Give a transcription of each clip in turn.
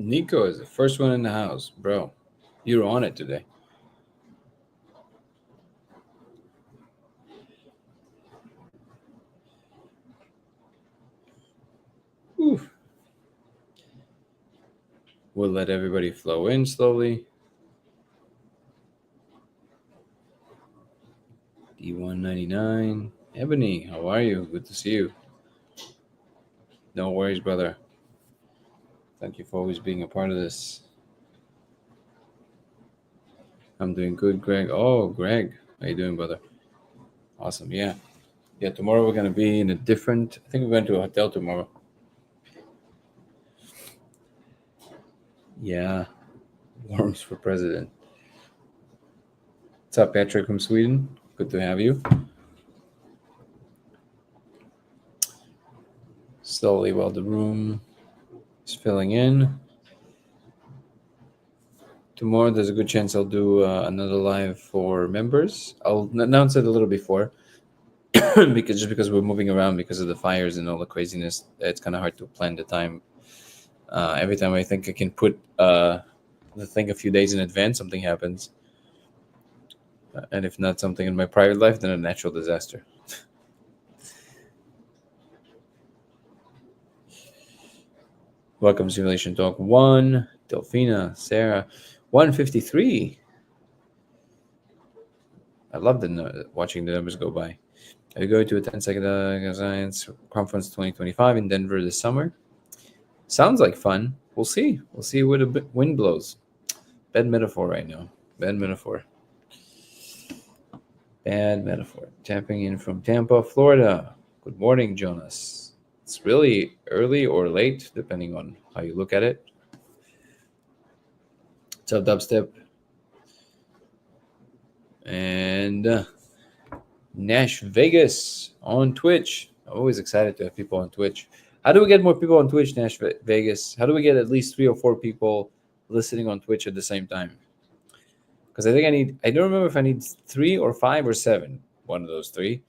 Nico is the first one in the house, bro. You're on it today. Oof. We'll let everybody flow in slowly. D199. Ebony, how are you? Good to see you. No worries, brother. Thank you for always being a part of this. I'm doing good, Greg. Oh, Greg. How you doing, brother? Awesome. Yeah. Yeah, tomorrow we're going to be in a different... I think we're going to a hotel tomorrow. Yeah. Worms for president. What's up, Patrick from Sweden? Good to have you. Slowly while the room is filling in. Tomorrow, there's a good chance I'll do another live for members. I'll announce it a little before, because we're moving around because of the fires and all the craziness. It's kind of hard to plan the time. Every time I think I can put the thing a few days in advance, something happens, and if not something in my private life, then a natural disaster. Welcome, Simulation Talk 1, Delphina, Sarah, 153. I love watching the numbers go by. I go to a 10-second science conference 2025 in Denver this summer. Sounds like fun. We'll see. We'll see where the wind blows. Bad metaphor right now. Bad metaphor. Bad metaphor. Tapping in from Tampa, Florida. Good morning, Jonas. It's really early or late, depending on how you look at it. What's up, Dubstep? And Nash Vegas on Twitch. I'm always excited to have people on Twitch. How do we get more people on Twitch, Nash Vegas? How do we get at least 3 or 4 people listening on Twitch at the same time? Because I think I don't remember if I need 3 or 5 or 7, one of those 3.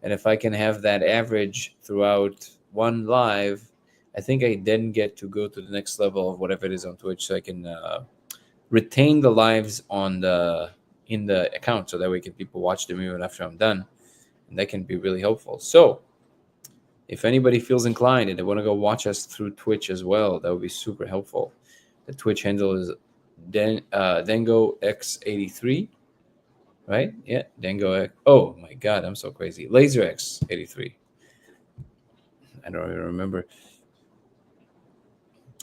And if I can have that average throughout one live, I think I then get to go to the next level of whatever it is on Twitch, so I can retain the lives in the account, so that way people watch them even after I'm done. And that can be really helpful. So if anybody feels inclined and they want to go watch us through Twitch as well, that would be super helpful. The Twitch handle is Dango X83, right? Yeah, Dango X. Oh my God, I'm so crazy. Laser X83. I don't even remember.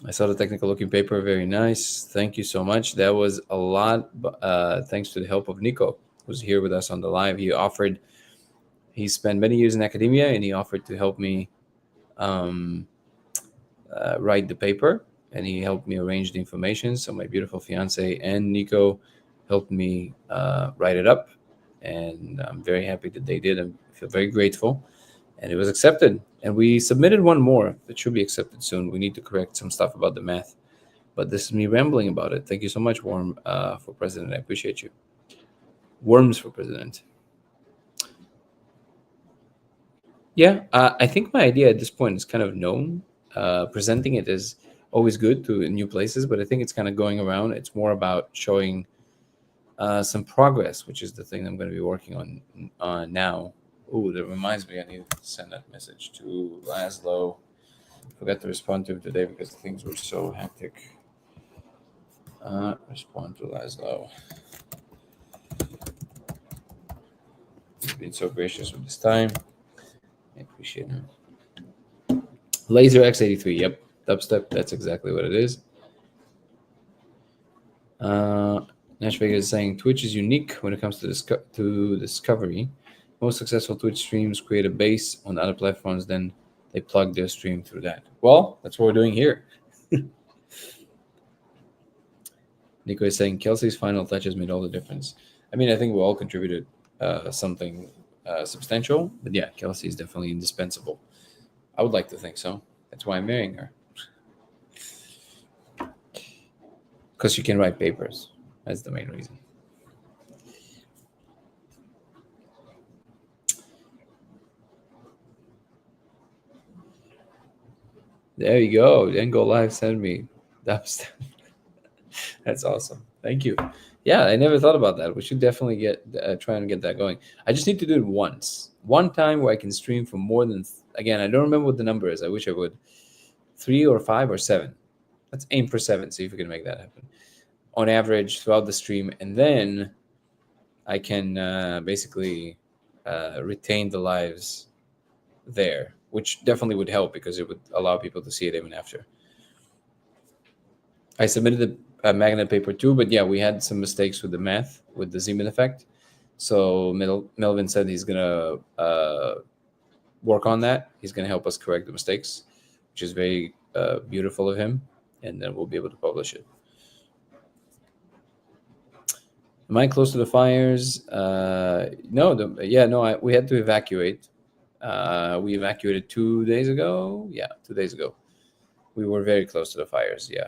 I saw the technical looking paper. Very nice. Thank you so much. That was a lot. Thanks to the help of Nico, who's here with us on the live. He spent many years in academia, and he offered to help me write the paper, and he helped me arrange the information. So my beautiful fiance and Nico helped me write it up, and I'm very happy that they did. I feel very grateful, and it was accepted. And we submitted one more that should be accepted soon. We need to correct some stuff about the math, but this is me rambling about it. Thank you so much, Worm, for president. I appreciate you. Worms for president. Yeah, I think my idea at this point is kind of known. Presenting it is always good to new places, but I think it's kind of going around. It's more about showing some progress, which is the thing I'm going to be working on now. Oh, that reminds me, I need to send that message to Laszlo. Forgot to respond to him today because things were so hectic. Respond to Laszlo. He's been so gracious with his time. I appreciate him. Laser X83, yep. Dubstep, that's exactly what it is. Nash Vegas is saying Twitch is unique when it comes to discovery. Most successful Twitch streams create a base on other platforms, then they plug their stream through that. Well, that's what we're doing here. Nico is saying Kelsey's final touches made all the difference. I mean, I think we all contributed something substantial, but yeah, Kelsey is definitely indispensable. I would like to think so. That's why I'm marrying her. Because she can write papers. That's the main reason. There you go. Then go live. Send me. Dubstep. That's awesome. Thank you. Yeah, I never thought about that. We should definitely get try and get that going. I just need to do it once, one time where I can stream for more than. Again, I don't remember what the number is. I wish I would. 3 or 5 or 7. Let's aim for 7. See if we can make that happen on average throughout the stream, and then I can basically retain the lives there, which definitely would help because it would allow people to see it even after. I submitted a magnet paper too, but yeah, we had some mistakes with the math with the Zeeman effect. So Melvin said he's gonna work on that. He's gonna help us correct the mistakes, which is very beautiful of him, and then we'll be able to publish it. Am I close to the fires? No, we had to evacuate. We evacuated 2 days ago. Yeah, 2 days ago. We were very close to the fires. Yeah,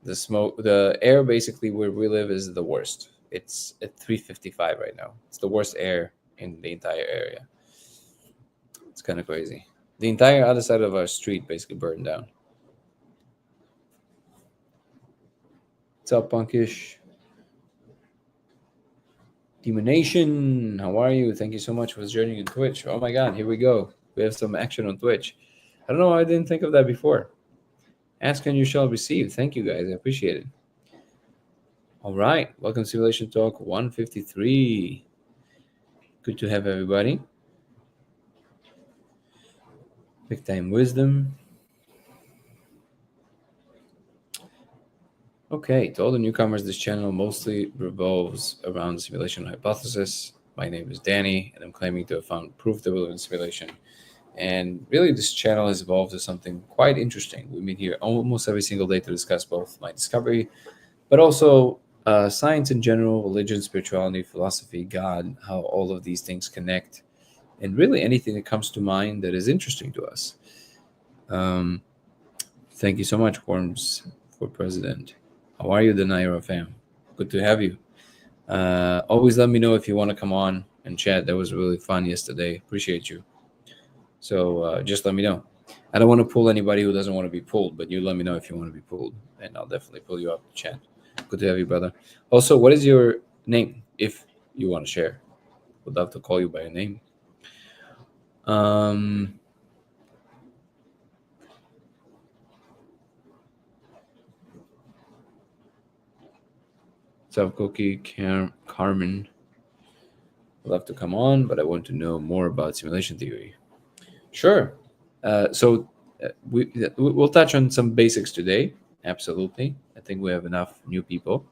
the smoke, the air basically where we live is the worst. It's at 355 right now. It's the worst air in the entire area. It's kind of crazy. The entire other side of our street basically burned down. What's up, Punkish? Demonation, how are you? Thank you so much for joining on Twitch. Oh my god, here we go. We have some action on Twitch. I don't know why I didn't think of that before. Ask and you shall receive. Thank you guys. I appreciate it. All right. Welcome to Simulation Talk 153. Good to have everybody. Big time wisdom. Okay, to all the newcomers, this channel mostly revolves around the simulation hypothesis. My name is Danny, and I'm claiming to have found proof that we live in simulation. And really, this channel has evolved to something quite interesting. We meet here almost every single day to discuss both my discovery, but also science in general, religion, spirituality, philosophy, God, how all of these things connect, and really anything that comes to mind that is interesting to us. Thank you so much, Worms, for president. How are you, the Naira fam? Good to have you. Always let me know if you want to come on and chat. That was really fun yesterday. Appreciate you. So just let me know. I don't want to pull anybody who doesn't want to be pulled, but you let me know if you want to be pulled, and I'll definitely pull you up to chat. Good to have you, brother. Also, what is your name, if you want to share? Would love to call you by your name. What's Cookie? Carmen. Would love to come on, but I want to know more about simulation theory. Sure. We'll touch on some basics today. Absolutely. I think we have enough new people.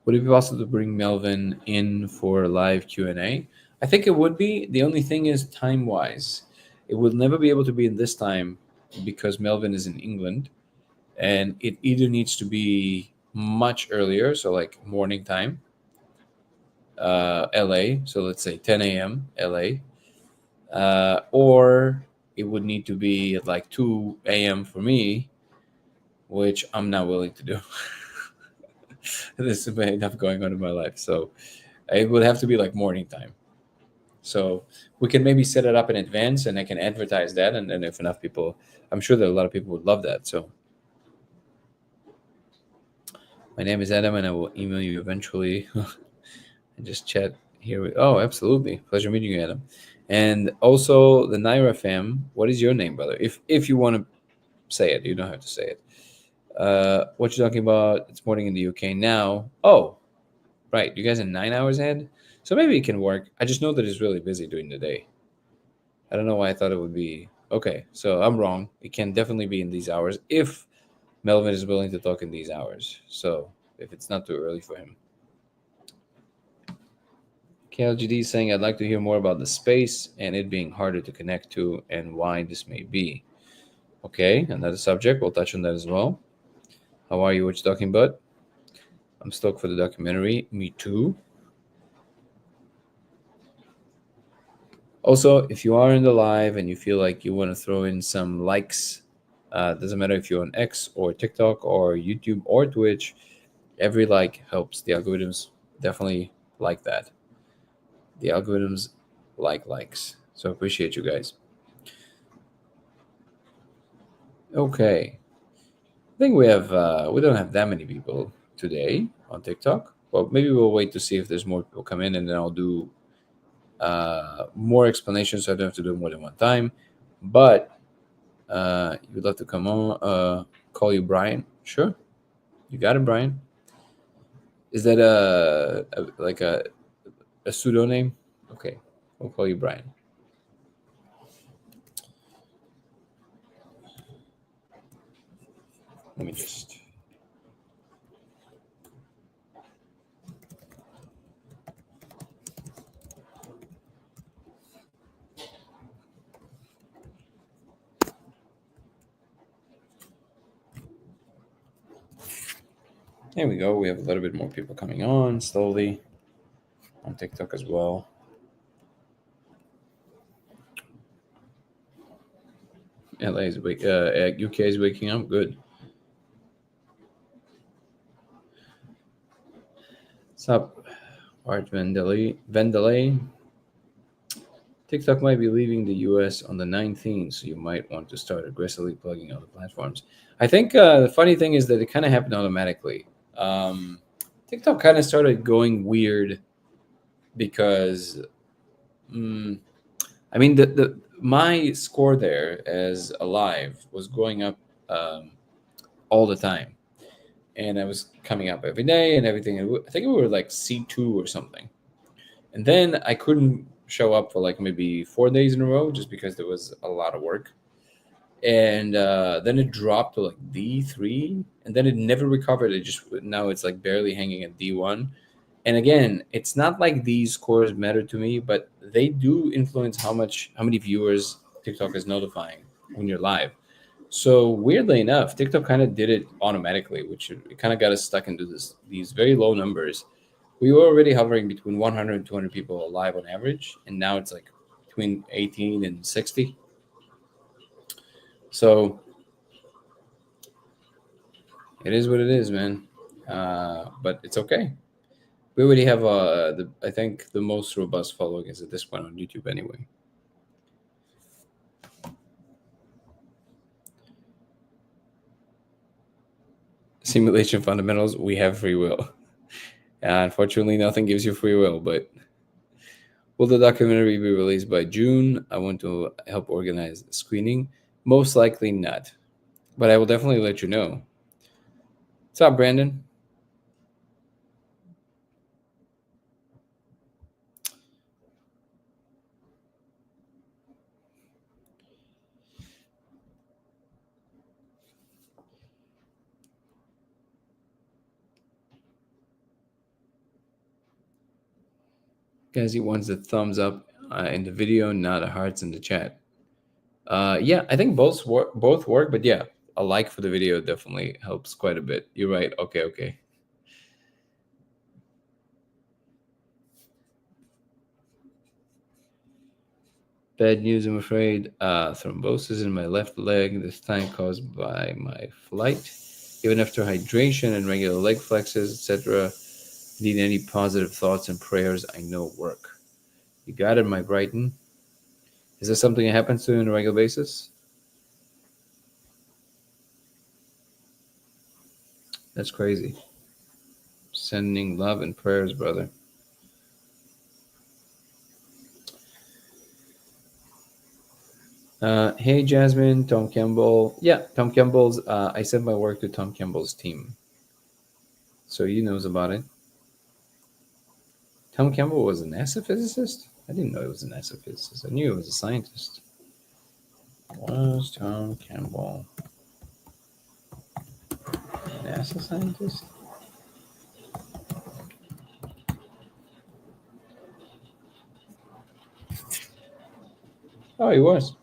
Would it be possible to bring Melvin in for a live Q&A? I think it would be. The only thing is time-wise. It will never be able to be in this time because Melvin is in England, and it either needs to be much earlier, so like morning time, LA, so let's say 10 a.m. LA, or it would need to be at like 2 a.m. for me, which I'm not willing to do. There's enough going on in my life, so it would have to be like morning time. So we can maybe set it up in advance, and I can advertise that, and then if enough people, I'm sure that a lot of people would love that. So my name is Adam, and I will email you eventually. And just chat here. Oh, absolutely, pleasure meeting you, Adam. And also the Naira fam. What is your name, brother? If you want to say it, you don't have to say it. What you talking about? It's morning in the UK now. Oh, right. You guys are 9 hours ahead, so maybe it can work. I just know that it's really busy during the day. I don't know why I thought it would be. Okay, so I'm wrong. It can definitely be in these hours if Melvin is willing to talk in these hours. So if it's not too early for him. KLGD is saying, I'd like to hear more about the space and it being harder to connect to and why this may be. Okay, another subject. We'll touch on that as well. How are you? What you talking about? I'm stoked for the documentary. Me too. Also, if you are in the live and you feel like you want to throw in some likes, doesn't matter if you're on X or TikTok or YouTube or Twitch, every like helps. The algorithms definitely like that. The algorithms like likes. So appreciate you guys. Okay. think we don't have that many people today on TikTok. Well, maybe we'll wait to see if there's more people come in, and then I'll do more explanations, so I don't have to do it more than one time. But you would love to come on? Call you Brian? Sure, you got it, Brian. Is that like a pseudo name? Okay, we'll call you Brian. Let me just. There we go. We have a little bit more people coming on slowly on TikTok as well. LA is UK is waking up. Good. What's up, Art Vendelay? TikTok might be leaving the US on the 19th, so you might want to start aggressively plugging other platforms. I think the funny thing is that it kind of happened automatically. Um, TikTok kind of started going weird because, mm, I mean, the my score there as alive was going up um, all the time, and I was coming up every day and everything. I think we were like C2 or something. And then I couldn't show up for like maybe 4 days in a row just because there was a lot of work. And then it dropped to like D3, and then it never recovered. It just now it's like barely hanging at D1. And again, it's not like these scores matter to me, but they do influence how many viewers TikTok is notifying when you're live. So weirdly enough, TikTok kind of did it automatically, which it kind of got us stuck into these very low numbers. We were already hovering between 100 and 200 people alive on average, and now it's like between 18 and 60. So it is what it is, man. But it's okay. We already have I think the most robust following is at this point on YouTube anyway. Simulation fundamentals, we have free will. Unfortunately, nothing gives you free will, but will the documentary be released by June? I want to help organize the screening. Most likely not, but I will definitely let you know. What's up, Brandon? Guys, he wants the thumbs up in the video, not a hearts in the chat. Yeah, I think both work, but yeah, a like for the video definitely helps quite a bit. You're right. Okay, okay. Bad news, I'm afraid. Thrombosis in my left leg, this time caused by my flight. Even after hydration and regular leg flexes, etc. Need any positive thoughts and prayers I know work. You got it, my Brighton. Is this something that happens to you on a regular basis? That's crazy. Sending love and prayers, brother. Hey, Jasmine, Tom Campbell. Yeah, Tom Campbell's. I sent my work to Tom Campbell's team, so he knows about it. Tom Campbell was an astrophysicist? I didn't know he was an astrophysicist. I knew he was a scientist. Was Tom Campbell an NASA scientist? Oh, he was.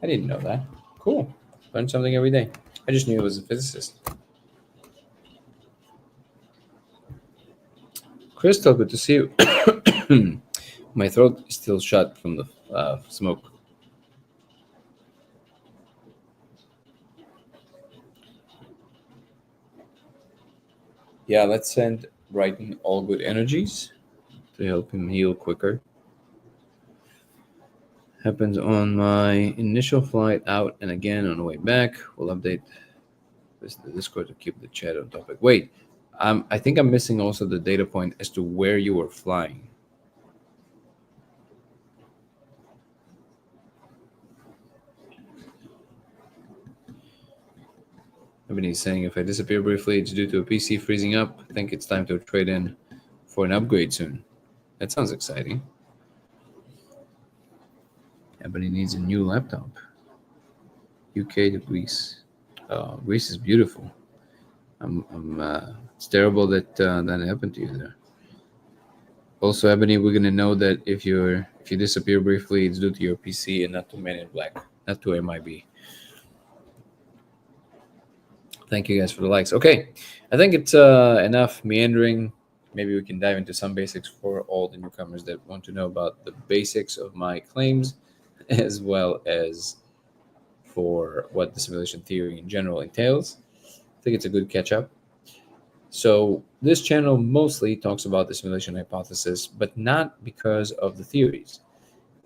I didn't know that. Cool. Learn something every day. I just knew he was a physicist. Crystal, good to see you. My throat is still shut from the smoke. Yeah, let's send Brighton all good energies to help him heal quicker. Happens on my initial flight out and again on the way back. We'll update this the Discord to keep the chat on topic. Wait, I think I'm missing also the data point as to where you were flying. Everybody's saying if I disappear briefly, it's due to a PC freezing up. I think it's time to trade in for an upgrade soon. That sounds exciting. Everybody needs a new laptop. UK to Greece. Greece is beautiful. It's terrible that that happened to you there. Also, Ebony, we're gonna know that if you disappear briefly, it's due to your PC and not to Men in Black, not to MIB. Thank you guys for the likes. Okay, I think it's enough meandering. Maybe we can dive into some basics for all the newcomers that want to know about the basics of my claims, as well as for what the simulation theory in general entails. I think it's a good catch up. So this channel mostly talks about the simulation hypothesis, but not because of the theories.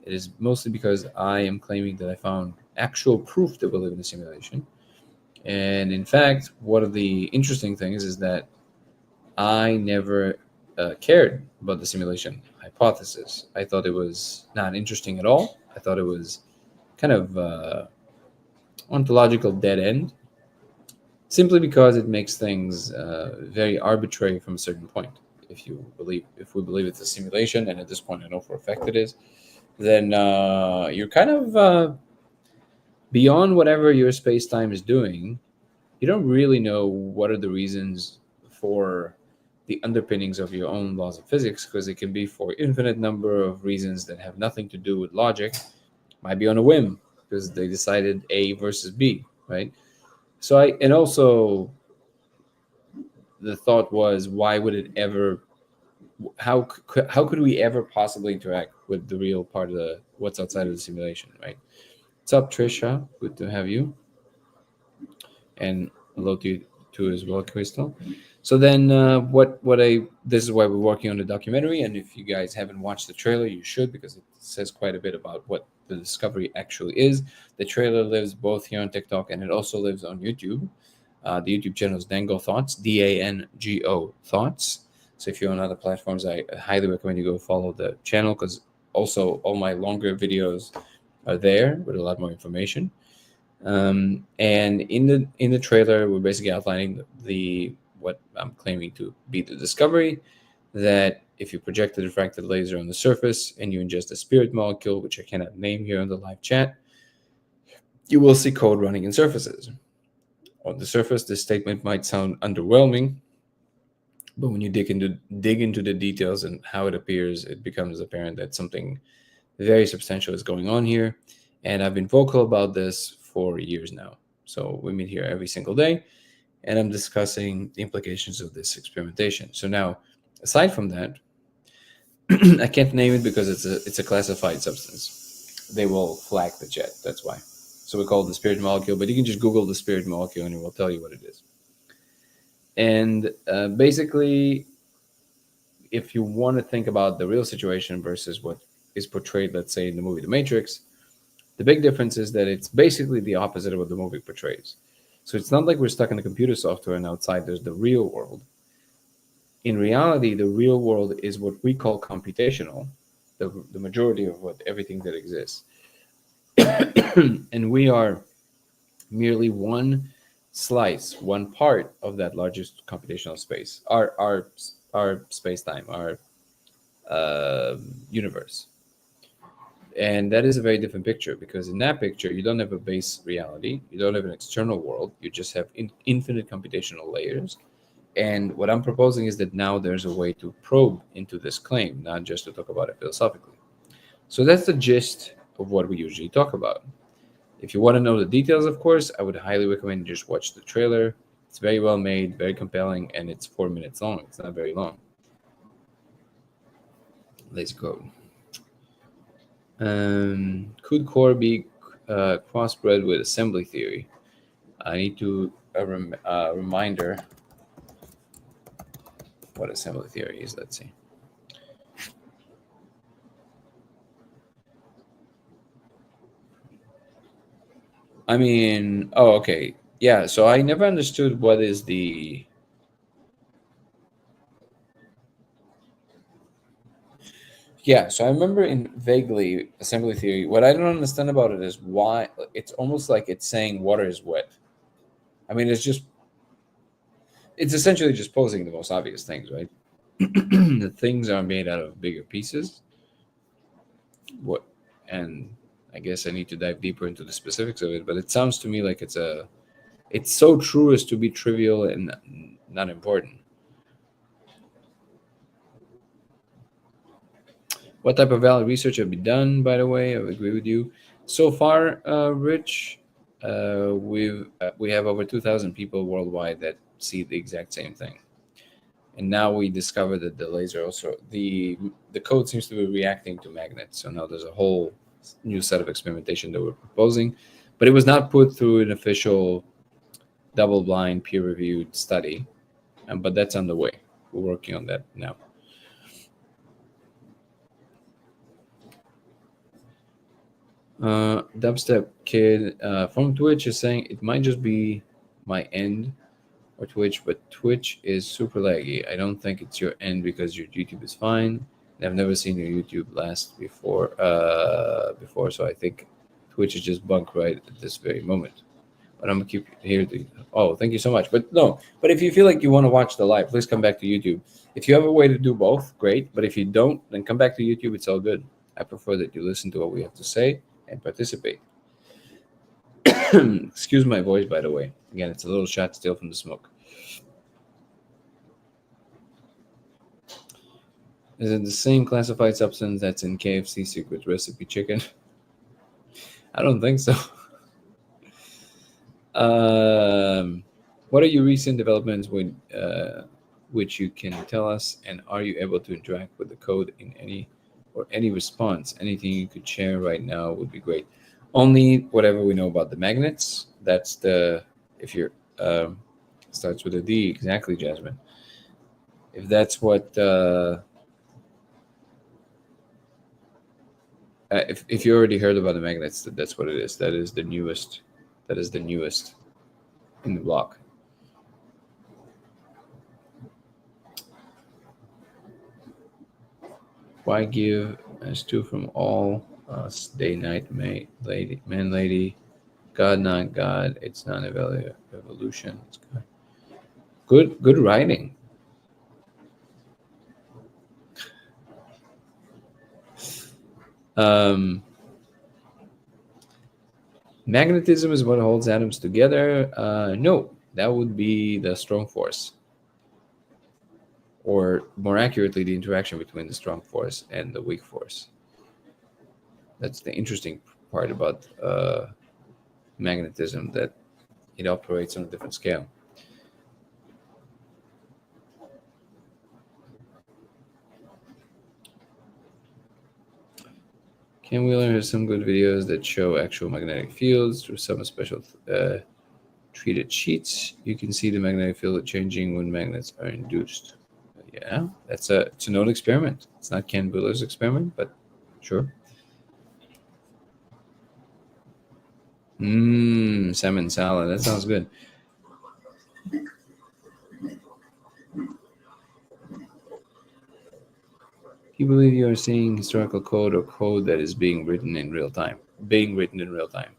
It is mostly because I am claiming that I found actual proof that we live in a simulation. And in fact, one of the interesting things is that I never cared about the simulation hypothesis. I thought it was not interesting at all. I thought it was kind of ontological dead end, simply because it makes things very arbitrary from a certain point. If we believe it's a simulation, and at this point I know for a fact it is, then you're kind of beyond whatever your space time is doing. You don't really know what are the reasons for the underpinnings of your own laws of physics, because it can be for infinite number of reasons that have nothing to do with logic. Might be on a whim because they decided A versus B, right? So and also the thought was, why would it ever? How could we ever possibly interact with the real part of what's outside of the simulation, right? What's up, Trisha? Good to have you. And hello to you too as well, Crystal. So then, this is why we're working on the documentary, and if you guys haven't watched the trailer, you should, because it says quite a bit about what the discovery actually is. The trailer lives both here on TikTok and it also lives on YouTube. The YouTube channel is Dango Thoughts, DANGO Thoughts. So if you're on other platforms, I highly recommend you go follow the channel, because also all my longer videos are there with a lot more information. And in the trailer, we're basically outlining the what I'm claiming to be the discovery, that if you project a diffracted laser on the surface and you ingest a spirit molecule, which I cannot name here in the live chat, you will see code running in surfaces. On the surface, this statement might sound underwhelming, but when you dig into the details and how it appears, it becomes apparent that something very substantial is going on here. And I've been vocal about this for years now. So we meet here every single day, and I'm discussing the implications of this experimentation. So now, aside from that, I can't name it because it's a classified substance. They will flag the jet. That's why. So we call it the spirit molecule, but you can just Google the spirit molecule and it will tell you what it is. And basically, if you want to think about the real situation versus what is portrayed, let's say in the movie The Matrix, the big difference is that it's basically the opposite of what the movie portrays. So it's not like we're stuck in the computer software and outside there's the real world. In reality, the real world is what we call computational, the majority of everything that exists. And we are merely one slice, one part of that largest computational space, our space time, our universe. And that is a very different picture, because in that picture, you don't have a base reality, you don't have an external world, you just have infinite computational layers. And what I'm proposing is that now there's a way to probe into this claim, not just to talk about it philosophically. So that's the gist of what we usually talk about. If you want to know the details, of course, I would highly recommend you just watch the trailer. It's very well made, very compelling, and it's 4 minutes long. It's not very long. Let's go. Could core be crossbred with assembly theory? I need to reminder what assembly theory is. Let's see. I mean, oh, okay. Yeah, so I never understood what is the. Yeah, so I remember in vaguely assembly theory, what I don't understand about it is why it's almost like it's saying water is wet. I mean, it's essentially just posing the most obvious things, right? The things are made out of bigger pieces. What, and I guess I need to dive deeper into the specifics of it, but it sounds to me like it's so true as to be trivial and not important. What type of valid research have been done? By the way, I agree with you. So far, Rich, we have over 2,000 people worldwide that see the exact same thing, and now we discover that the laser also the code seems to be reacting to magnets. So now there's a whole new set of experimentation that we're proposing, but it was not put through an official double-blind peer-reviewed study, but that's on the way. We're working on that now. Dubstep Kid from Twitch is saying it might just be my end or Twitch, but Twitch is super laggy. I don't think it's your end because your YouTube is fine. And I've never seen your YouTube last before, so I think Twitch is just bunk right at this very moment. But I'm gonna keep here. Oh, thank you so much. But no, but if you feel like you want to watch the live, please come back to YouTube. If you have a way to do both, great. But if you don't, then come back to YouTube. It's all good. I prefer that you listen to what we have to say and participate. Excuse my voice, by the way. Again, it's a little shot still from the smoke. Is it the same classified substance that's in KFC secret recipe chicken? I don't think so. What are your recent developments with which you can tell us, and are you able to interact with the code in any response? Anything you could share right now would be great. Only whatever we know about the magnets. That's the if you're starts with a D exactly, Jasmine. If that's what if you already heard about the magnets, that's what it is. That is the newest. That is the newest in the block. Why give as two from all us day night lady man lady God not God, it's not evolution, it's God. Good writing. um Magnetism is what holds atoms together. No, that would be the strong force, or more accurately the interaction between the strong force and the weak force. That's the interesting part about magnetism, that it operates on a different scale. Ken Wheeler has some good videos that show actual magnetic fields through some special treated sheets. You can see the magnetic field changing when magnets are induced. Yeah, it's a known experiment. It's not Ken Wheeler's experiment, but sure. Salmon salad. That sounds good. You believe you are seeing historical code or code that is being written in real time? Being written in real time.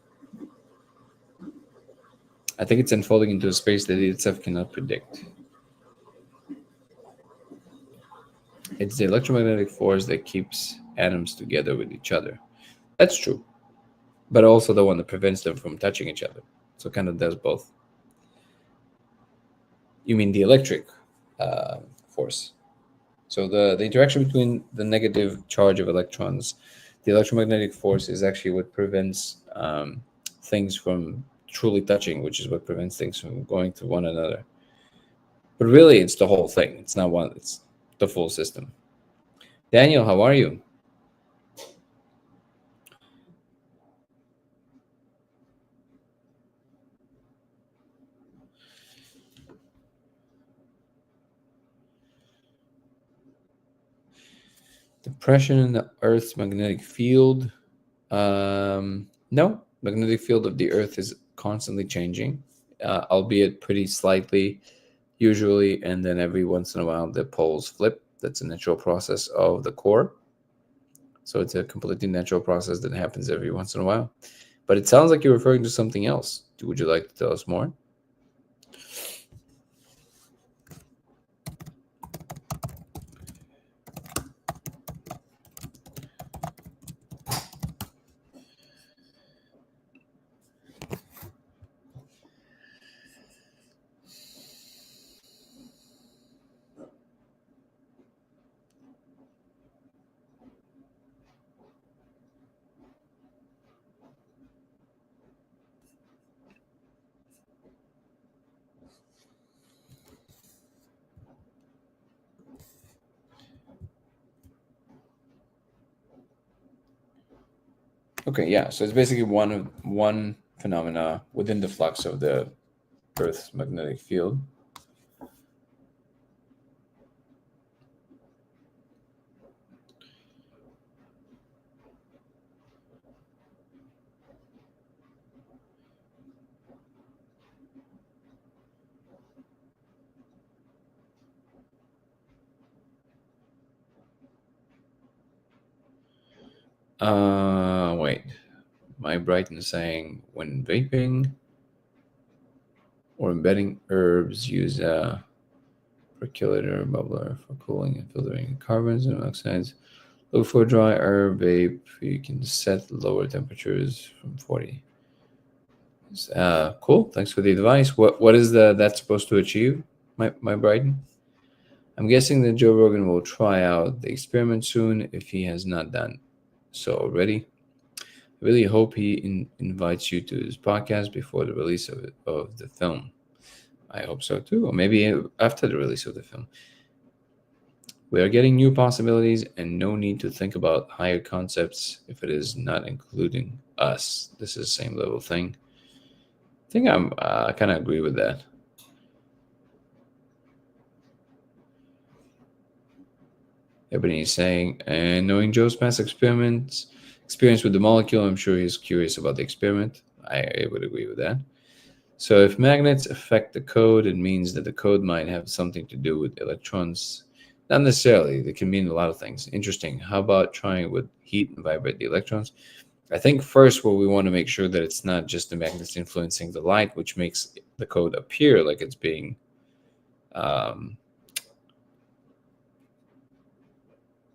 I think it's unfolding into a space that it itself cannot predict. It's the electromagnetic force that keeps atoms together with each other. That's true, but also the one that prevents them from touching each other. So it kind of does both. You mean the electric force? So the interaction between the negative charge of electrons, the electromagnetic force is actually what prevents things from truly touching, which is what prevents things from going to one another. But really, it's the whole thing. It's not one. It's the full system. Daniel, how are you? Depression in the Earth's magnetic field. No, magnetic field of the Earth is constantly changing. albeit pretty slightly, usually, and then every once in a while the poles flip. That's a natural process of the core. So it's a completely natural process that happens every once in a while. But it sounds like you're referring to something else. Would you like to tell us more? Okay, yeah. So it's basically one phenomena within the flux of the Earth's magnetic field. Wait. My Brighton saying when vaping or embedding herbs, use a percolator bubbler for cooling and filtering carbons and oxides. Look for dry herb vape. You can set lower temperatures from 40. Cool. Thanks for the advice. What is that supposed to achieve, my Brighton? I'm guessing that Joe Rogan will try out the experiment soon if he has not done so already. I really hope he invites you to his podcast before the release of the film. I hope so too, or maybe after the release of the film. We are getting new possibilities and no need to think about higher concepts if it is not including us. This is the same level thing. I think I kind of agree with that. Ebony is saying, and knowing Joe's past experience with the molecule, I'm sure he's curious about the experiment. I would agree with that. So if magnets affect the code, it means that the code might have something to do with electrons. Not necessarily. They can mean a lot of things. Interesting. How about trying with heat and vibrate the electrons? I think first what we want to make sure that it's not just the magnets influencing the light, which makes the code appear like it's being um,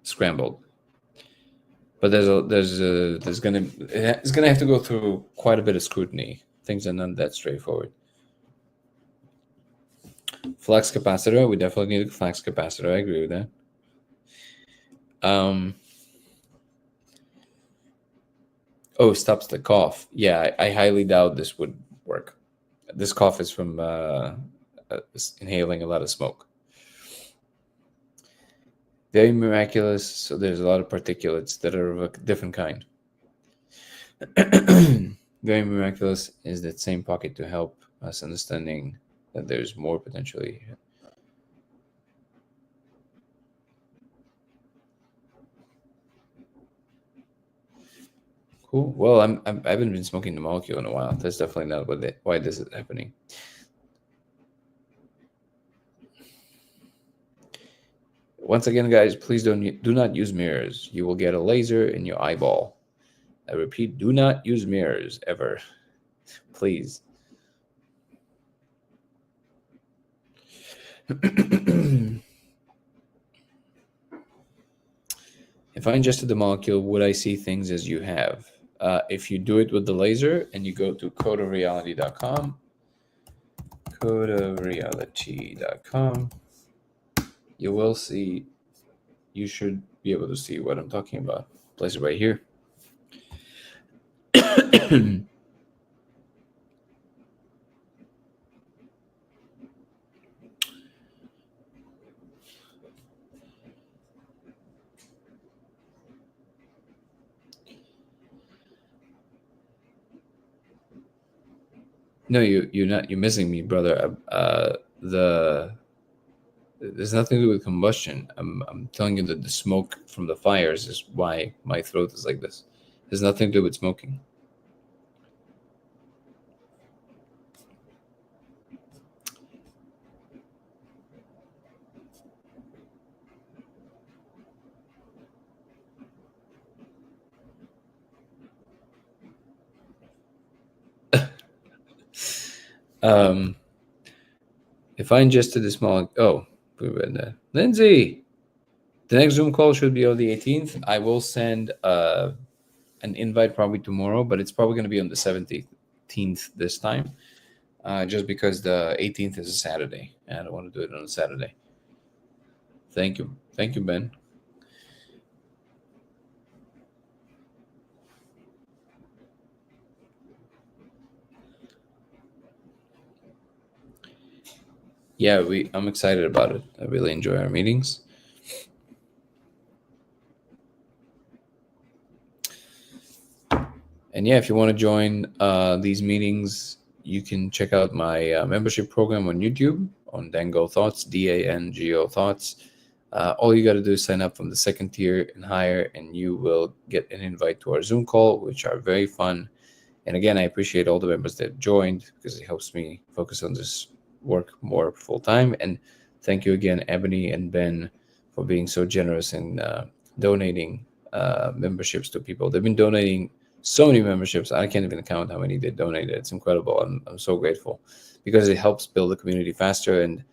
scrambled. But it's gonna have to go through quite a bit of scrutiny. Things are not that straightforward. Flux capacitor, we definitely need a flux capacitor. I agree with that. Stops the cough. Yeah, I highly doubt this would work. This cough is from inhaling a lot of smoke. Very miraculous. So there's a lot of particulates that are of a different kind. Very miraculous is that same pocket to help us understanding that there's more potentially. Cool. Well, I haven't been smoking the molecule in a while. That's definitely not why this is happening. Once again, guys, please do not use mirrors. You will get a laser in your eyeball. I repeat, do not use mirrors ever. Please. If I ingested the molecule, would I see things as you have? If you do it with the laser and you go to codeofreality.com, codeofreality.com, you will see, you should be able to see what I'm talking about. Place it right here. No, you're missing me, brother. There's nothing to do with combustion. I'm telling you that the smoke from the fires is why my throat is like this. There's nothing to do with smoking. Um, if I ingested a small, oh, we read that. Lindsay, the next Zoom call should be on the 18th. I will send an invite probably tomorrow, but it's probably going to be on the 17th this time, just because the 18th is a Saturday, and I don't want to do it on a Saturday. Thank you, Ben. Yeah, I'm excited about it. I really enjoy our meetings. And yeah, if you want to join these meetings, you can check out my membership program on YouTube on Dango Thoughts, Dango Thoughts. All you got to do is sign up from the second tier and higher, and you will get an invite to our Zoom call, which are very fun. And again, I appreciate all the members that joined because it helps me focus on this work more full time. And thank you again, Ebony and Ben, for being so generous in donating memberships to people. They've been donating so many memberships. I can't even count how many they donated. It's incredible. I'm so grateful because it helps build the community faster. And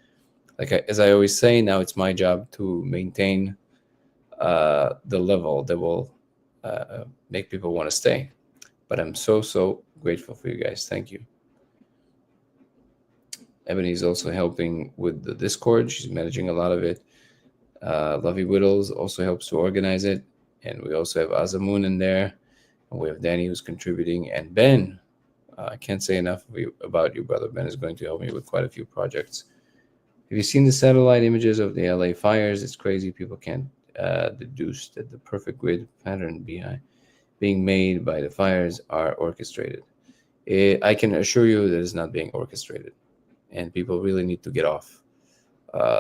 as I always say, now it's my job to maintain the level that will make people want to stay. But I'm so grateful for you guys. Thank you. Ebony is also helping with the Discord. She's managing a lot of it. Lovey Whittles also helps to organize it. And we also have Azamoon in there. And we have Danny who's contributing. And Ben, I can't say enough about you, brother. Ben is going to help me with quite a few projects. Have you seen the satellite images of the LA fires? It's crazy. People can't deduce that the perfect grid pattern being made by the fires are orchestrated. I can assure you that it's not being orchestrated, and people really need to get off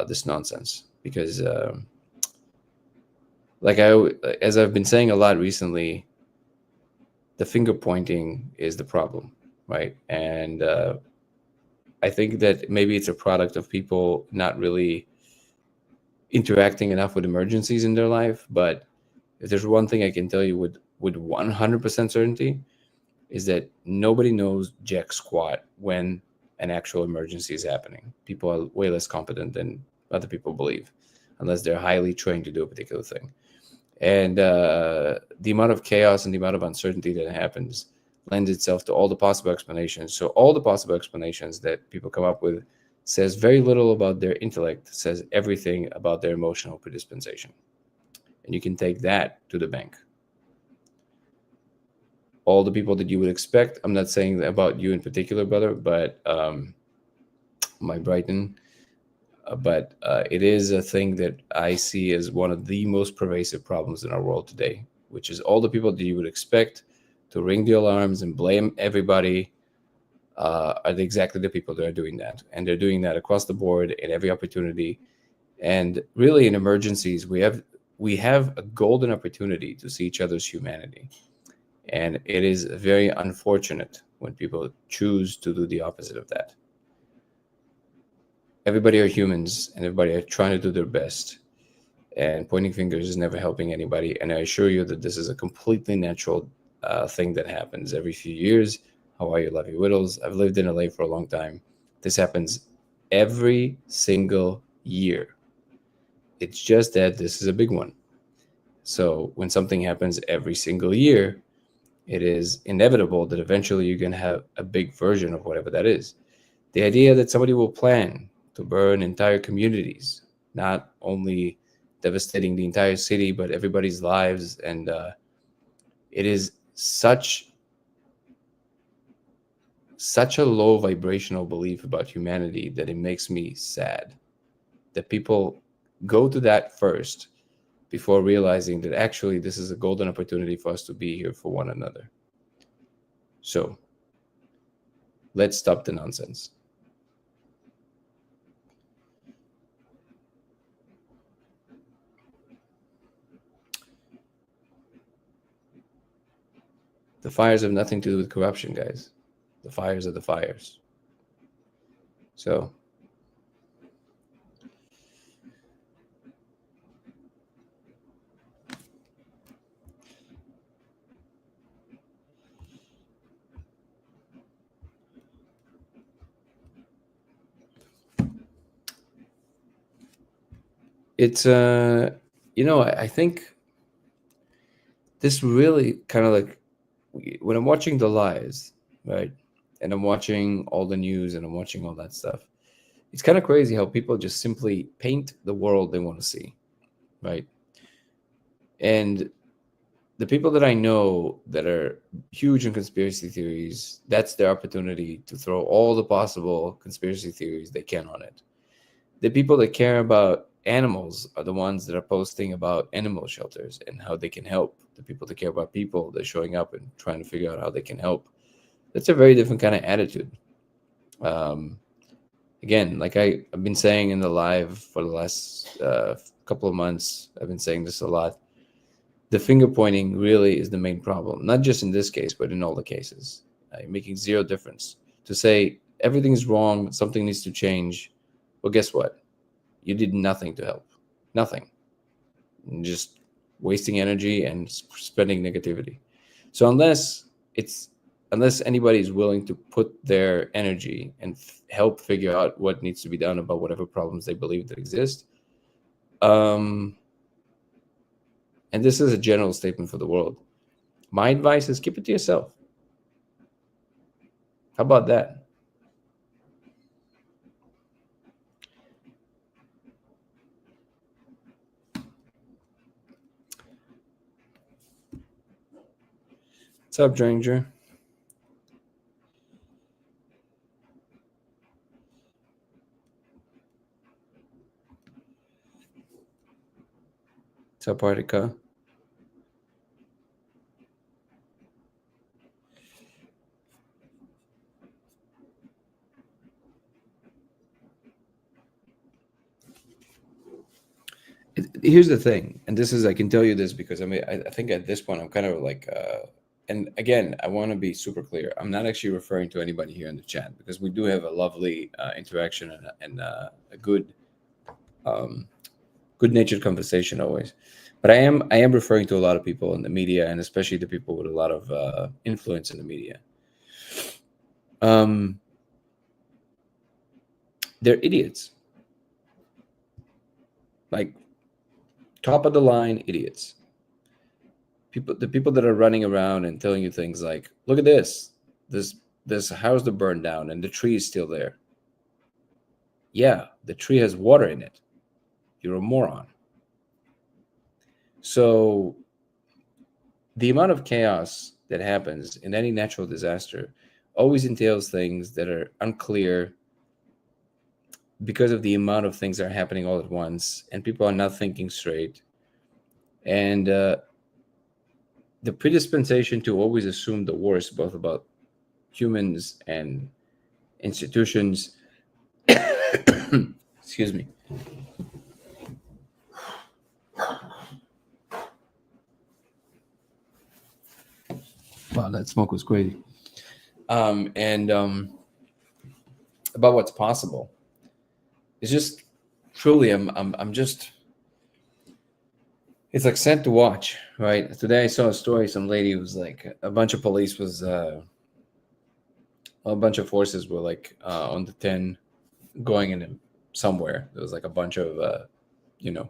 this nonsense because, as I've been saying a lot recently, the finger pointing is the problem, right? And I think that maybe it's a product of people not really interacting enough with emergencies in their life. But if there's one thing I can tell you with 100% certainty, is that nobody knows jack squat when an actual emergency is happening. People are way less competent than other people believe, unless they're highly trained to do a particular thing. And the amount of chaos and the amount of uncertainty that happens lends itself to all the possible explanations. So all the possible explanations that people come up with says very little about their intellect, says everything about their emotional predisposition. And you can take that to the bank. All the people that you would expect. I'm not saying about you in particular, brother, but my Brighton. But it is a thing that I see as one of the most pervasive problems in our world today, which is all the people that you would expect to ring the alarms and blame everybody are exactly the people that are doing that. And they're doing that across the board in every opportunity. And really, in emergencies, we have a golden opportunity to see each other's humanity. And it is very unfortunate when people choose to do the opposite of that. Everybody are humans and everybody are trying to do their best. And pointing fingers is never helping anybody. And I assure you that this is a completely natural thing that happens every few years. How are you, Lovey Whittles? I've lived in LA for a long time. This happens every single year. It's just that this is a big one. So when something happens every single year, it is inevitable that eventually you're going to have a big version of whatever that is. The idea that somebody will plan to burn entire communities, not only devastating the entire city, but everybody's lives. And it is such a low vibrational belief about humanity that it makes me sad that people go to that first before realizing that actually this is a golden opportunity for us to be here for one another. So let's stop the nonsense. The fires have nothing to do with corruption, guys. The fires are the fires. So It's I think this really kind of like when I'm watching the lies, right? And I'm watching all the news and I'm watching all that stuff. It's kind of crazy how people just simply paint the world they want to see, right? And the people that I know that are huge in conspiracy theories, that's their opportunity to throw all the possible conspiracy theories they can on it. The people that care about animals are the ones that are posting about animal shelters and how they can help. The people that care about people, they're showing up and trying to figure out how they can help. That's a very different kind of attitude. Um, Again, like I've been saying in the live for the last couple of months, I've been saying this a lot. The finger pointing really is the main problem, not just in this case, but in all the cases, making zero difference. To say everything's wrong, something needs to change. Well, guess what? You did nothing to help. Nothing. Just wasting energy and spreading negativity. So unless anybody is willing to put their energy and help figure out what needs to be done about whatever problems they believe that exist, um, and this is a general statement for the world. My advice is keep it to yourself. How about that? What's up, Dranger? What's up, Artica? Here's the thing, and this is I can tell you this because I think at this point I'm kind of like and again I want to be super clear. I'm not actually referring to anybody here in the chat because we do have a lovely interaction and a um, good natured conversation always. But I am referring to a lot of people in the media and especially the people with a lot of influence in the media. Um, they're idiots, like top of the line idiots. The people that are running around and telling you things like, "Look at this this house that burned down and the tree is still there." Yeah, the tree has water in it. You're a moron. So the amount of chaos that happens in any natural disaster always entails things that are unclear because of the amount of things that are happening all at once and people are not thinking straight. And the predisposition to always assume the worst, both about humans and institutions. Excuse me. Wow, that smoke was crazy. And about what's possible. It's just truly, I'm just. It's like sad to watch, right? Today I saw a story. Some lady was like, a bunch of police was, a bunch of forces were like on the 10 going in somewhere. There was like a bunch of, you know,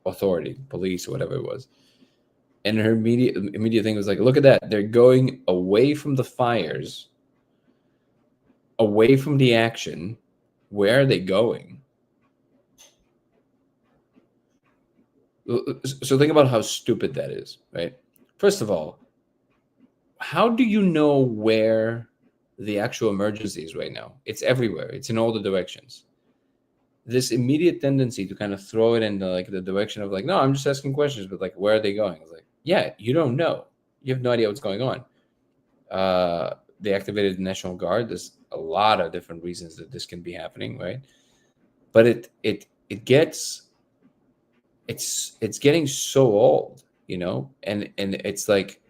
authority, police, or whatever it was. And her immediate thing was like, look at that. They're going away from the fires, away from the action. Where are they going? So think about how stupid that is, right? First of all, how do you know where the actual emergency is right now? It's everywhere. It's in all the directions. This immediate tendency to kind of throw it in the direction of like, no, I'm just asking questions, but like, where are they going? It's like, yeah, you don't know. You have no idea what's going on. They activated the National Guard. There's a lot of different reasons that this can be happening, right? But it gets it's getting so old, and it's like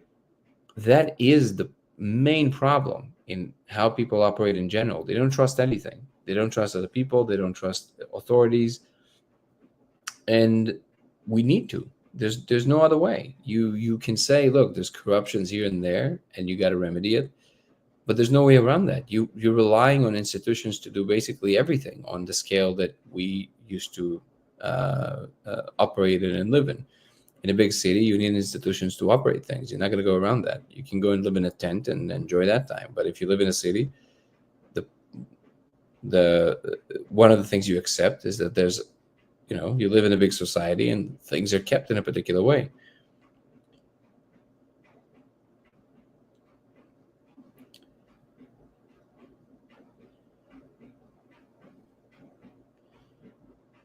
that is the main problem in how people operate in general. They don't trust anything. They don't trust other people. They don't trust authorities, and we need to. There's no other way. You can say, look, there's corruptions here and there, and you got to remedy it, but there's no way around that. You're relying on institutions to do basically everything on the scale that we used to operate in and live in. In a big city, you need institutions to operate things. You're not going to go around that. You can go and live in a tent and enjoy that time. But if you live in a city, the the one of the things you accept is that there's, you live in a big society and things are kept in a particular way.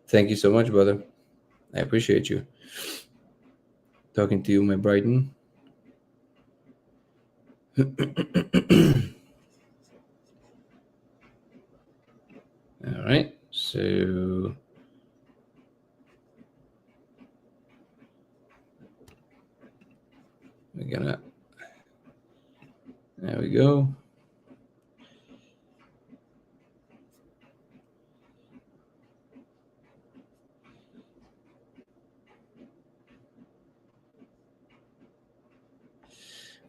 Thank you so much, brother. I appreciate you. Talking to you, my Brighton. All right. So we're gonna. There we go.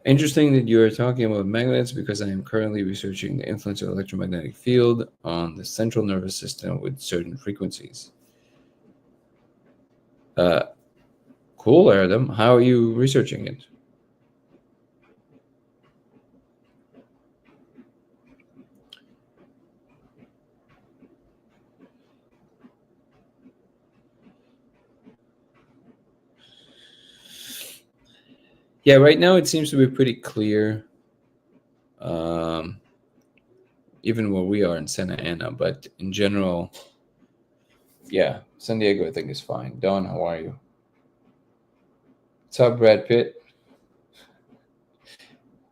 Interesting that you are talking about magnets because I am currently researching the influence of electromagnetic field on the central nervous system with certain frequencies. Uh, cool, Adam. How are you researching it? Yeah, right now it seems to be pretty clear, um, even where we are in Santa Ana. But in general, yeah, San Diego I think is fine. Don, how are you? What's up, Brad Pitt?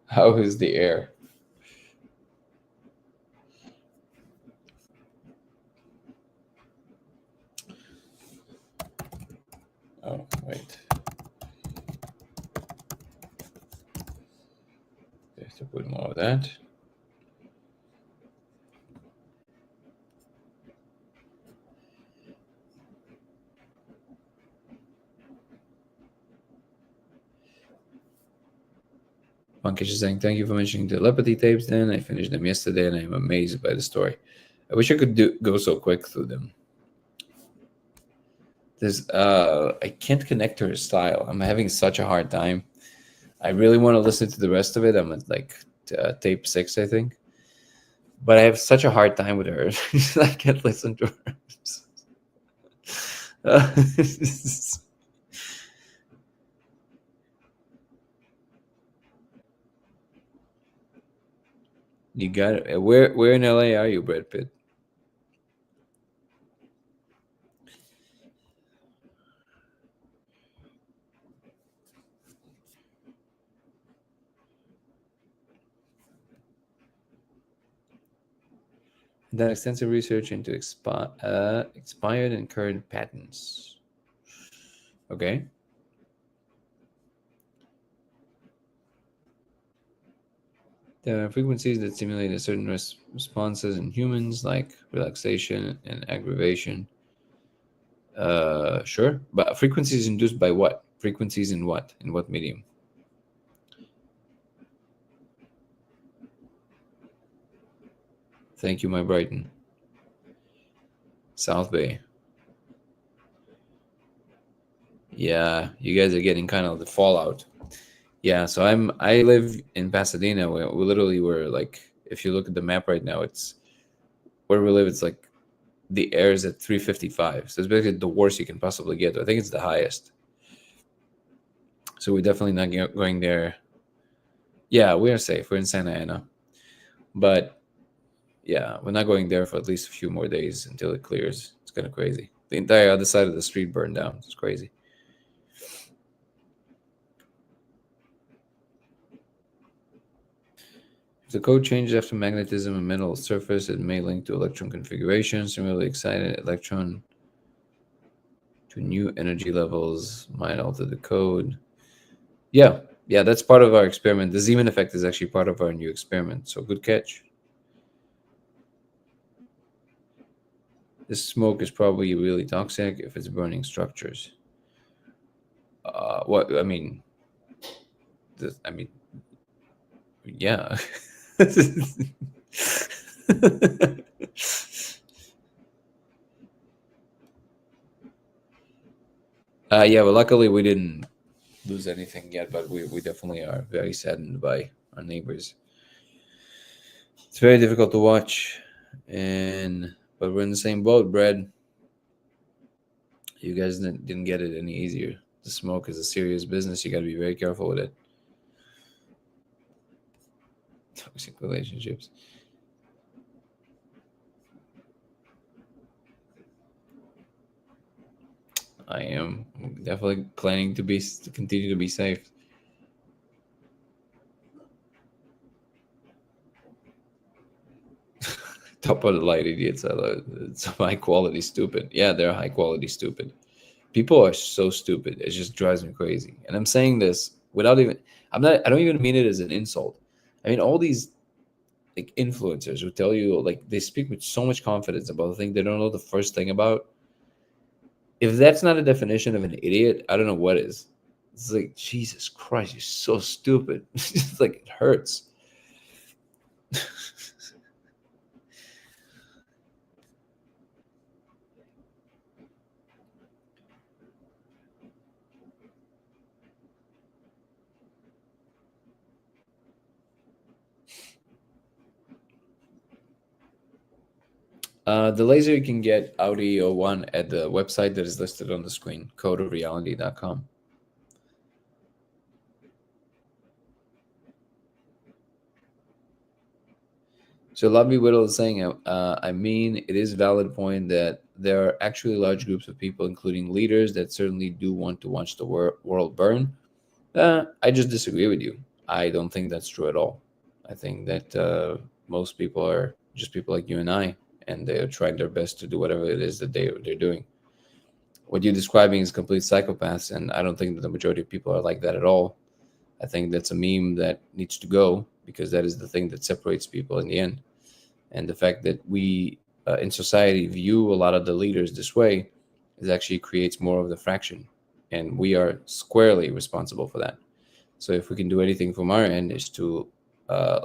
How is the air? Oh, wait. I have to put more of that. Monkish is saying, thank you for mentioning the telepathy tapes then. I finished them yesterday and I'm amazed by the story. I wish I could go so quick through them. There's I can't connect to her style. I'm having such a hard time. I really want to listen to the rest of it. I'm at like tape 6, I think. But I have such a hard time with her. I can't listen to her. You got it. Where in LA are you, Brad Pitt? Done extensive research into expired and current patents. Okay. There are frequencies that simulate a certain responses in humans, like relaxation and aggravation. Sure, but frequencies induced by what? Frequencies in what? In what medium? Thank you, my Brighton. South Bay. Yeah, you guys are getting kind of the fallout. Yeah, so I live in Pasadena, where we literally were like, if you look at the map right now, it's where we live. It's like the air is at 355, so it's basically the worst you can possibly get. I think it's the highest. So we're definitely not going there. Yeah, we are safe. We're in Santa Ana, but yeah, we're not going there for at least a few more days until it clears. It's kind of crazy. The entire other side of the street burned down. It's crazy. If the code changes after magnetism and metal surface, it may link to electron configuration. Similarly, excited electron to new energy levels might alter the code. Yeah, yeah, that's part of our experiment. The Zeeman effect is actually part of our new experiment. So good catch. This smoke is probably really toxic if it's burning structures. What I mean, I mean, yeah. Yeah, well, luckily we didn't lose anything yet, but we definitely are very saddened by our neighbors. It's very difficult to watch, and but we're in the same boat, Brad. You guys didn't get it any easier. The smoke is a serious business. You got to be very careful with it. Toxic relationships. I am definitely planning to continue to be safe. Top of the light idiots. I love it. It's high quality stupid. Yeah, they're high quality stupid. People are so stupid. It just drives me crazy. And I'm saying this without even. I'm not. I don't even mean it as an insult. I mean all these like influencers who tell you like they speak with so much confidence about the thing they don't know the first thing about. If that's not a definition of an idiot, I don't know what is. It's like Jesus Christ, you're so stupid. It's like it hurts. The laser you can get Audi O1 at the website that is listed on the screen, codeofreality.com. So Lovely Whittle is saying, I mean, it is a valid point that there are actually large groups of people, including leaders, that certainly do want to watch the world burn. I just disagree with you. I don't think that's true at all. I think that most people are just people like you and I, and they're trying their best to do whatever it is that they're doing. What you're describing is complete psychopaths, and I don't think that the majority of people are like that at all. I think that's a meme that needs to go because that is the thing that separates people in the end. And the fact that we in society view a lot of the leaders this way is actually creates more of the fraction, and we are squarely responsible for that. So if we can do anything from our end is to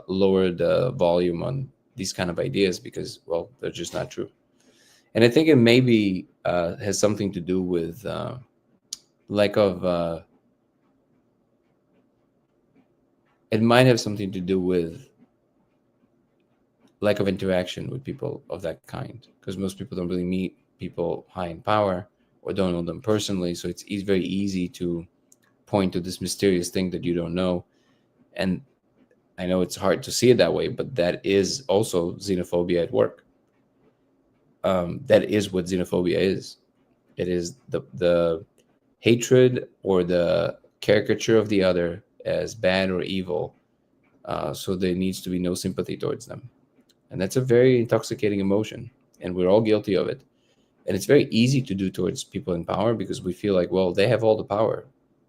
lower the volume on these kind of ideas because well they're just not true. And I think it maybe has something to do with lack of it might have something to do with lack of interaction with people of that kind because most people don't really meet people high in power or don't know them personally, so it's very easy to point to this mysterious thing that you don't know. And I know it's hard to see it that way, but that is also xenophobia at work. That is what xenophobia is. It is the hatred or the caricature of the other as bad or evil, so there needs to be no sympathy towards them. And that's a very intoxicating emotion, and we're all guilty of it. And it's very easy to do towards people in power because we feel like, well, they have all the power.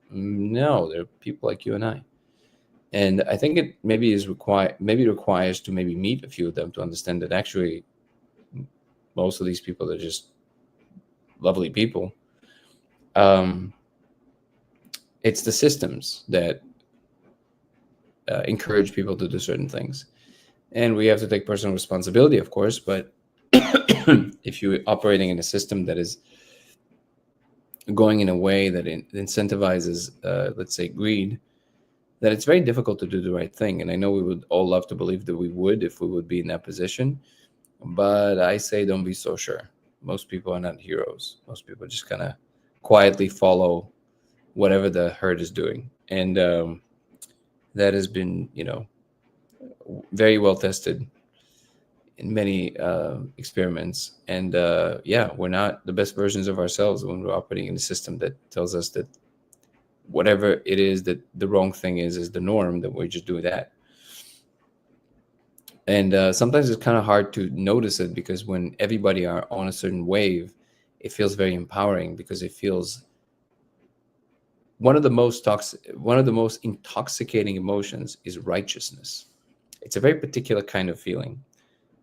No, they're people like you and I. And I think it maybe is require maybe it requires to maybe meet a few of them to understand that actually most of these people are just lovely people. Um, it's the systems that encourage people to do certain things, and we have to take personal responsibility, of course. But if you're operating in a system that is going in a way that incentivizes, let's say, greed, then it's very difficult to do the right thing. And I know we would all love to believe that we would if we would be in that position, but I say don't be so sure. Most people are not heroes. Most people just kind of quietly follow whatever the herd is doing, and that has been, very well tested in many experiments. And yeah, we're not the best versions of ourselves when we're operating in a system that tells us that whatever it is that the wrong thing is the norm, that we're just doing that. And sometimes it's kind of hard to notice it because when everybody are on a certain wave, it feels very empowering because it feels one of the most intoxicating emotions is righteousness. It's a very particular kind of feeling.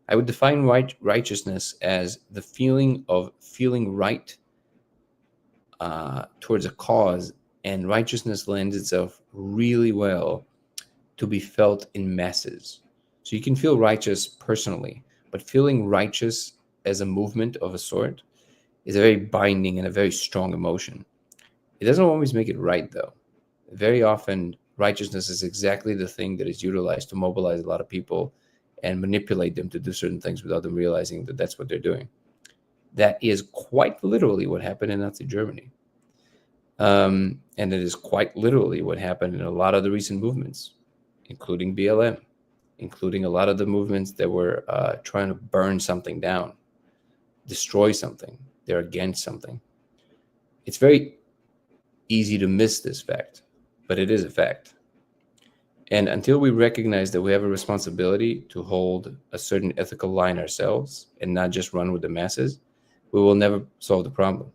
I would define righteousness as the feeling of feeling right towards a cause, and righteousness lends itself really well to be felt in masses. So you can feel righteous personally, but feeling righteous as a movement of a sort is a very binding and a very strong emotion. It doesn't always make it right, though. Very often, righteousness is exactly the thing that is utilized to mobilize a lot of people and manipulate them to do certain things without them realizing that that's what they're doing. That is quite literally what happened in Nazi Germany. And it is quite literally what happened in a lot of the recent movements, including BLM, including a lot of the movements that were trying to burn something down, destroy something. They're against something. It's very easy to miss this fact, but it is a fact. And until we recognize that we have a responsibility to hold a certain ethical line ourselves and not just run with the masses, we will never solve the problem.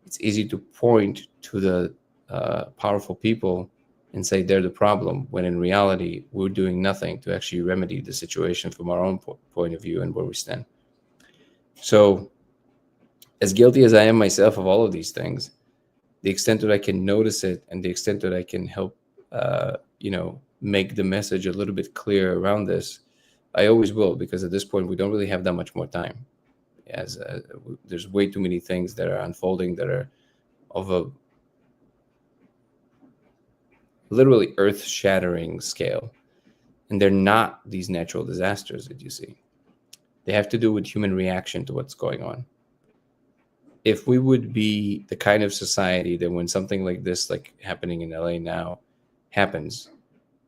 It's easy to point to the powerful people and say they're the problem, when in reality, we're doing nothing to actually remedy the situation from our own point of view and where we stand. So, as guilty as I am myself of all of these things, the extent that I can notice it and the extent that I can help, make the message a little bit clearer around this, I always will, because at this point, we don't really have that much more time. As there's way too many things that are unfolding that are of a literally earth-shattering scale, and they're not these natural disasters that you see. They have to do with human reaction to what's going on. If we would be the kind of society that when something like this, like happening in LA now, happens,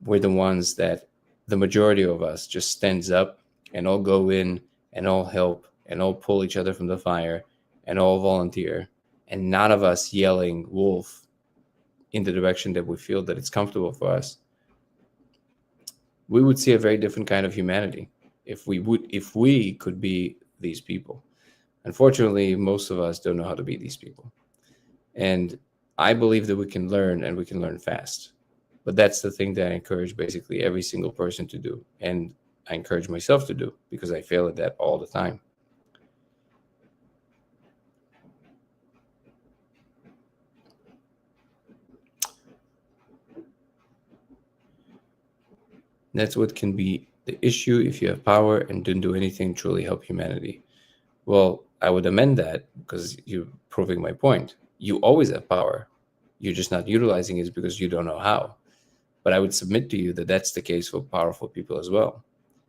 we're the ones that the majority of us just stands up and all go in and all help and all pull each other from the fire and all volunteer, and none of us yelling wolf in the direction that we feel that it's comfortable for us, we would see a very different kind of humanity if we could be these people. Unfortunately, most of us don't know how to be these people. And I believe that we can learn, and we can learn fast. But that's the thing that I encourage basically every single person to do. And I encourage myself to do, because I fail at that all the time. That's what can be the issue if you have power and don't do anything to truly help humanity. Well, I would amend that, because you're proving my point. You always have power. You're just not utilizing it because you don't know how. But I would submit to you that that's the case for powerful people as well.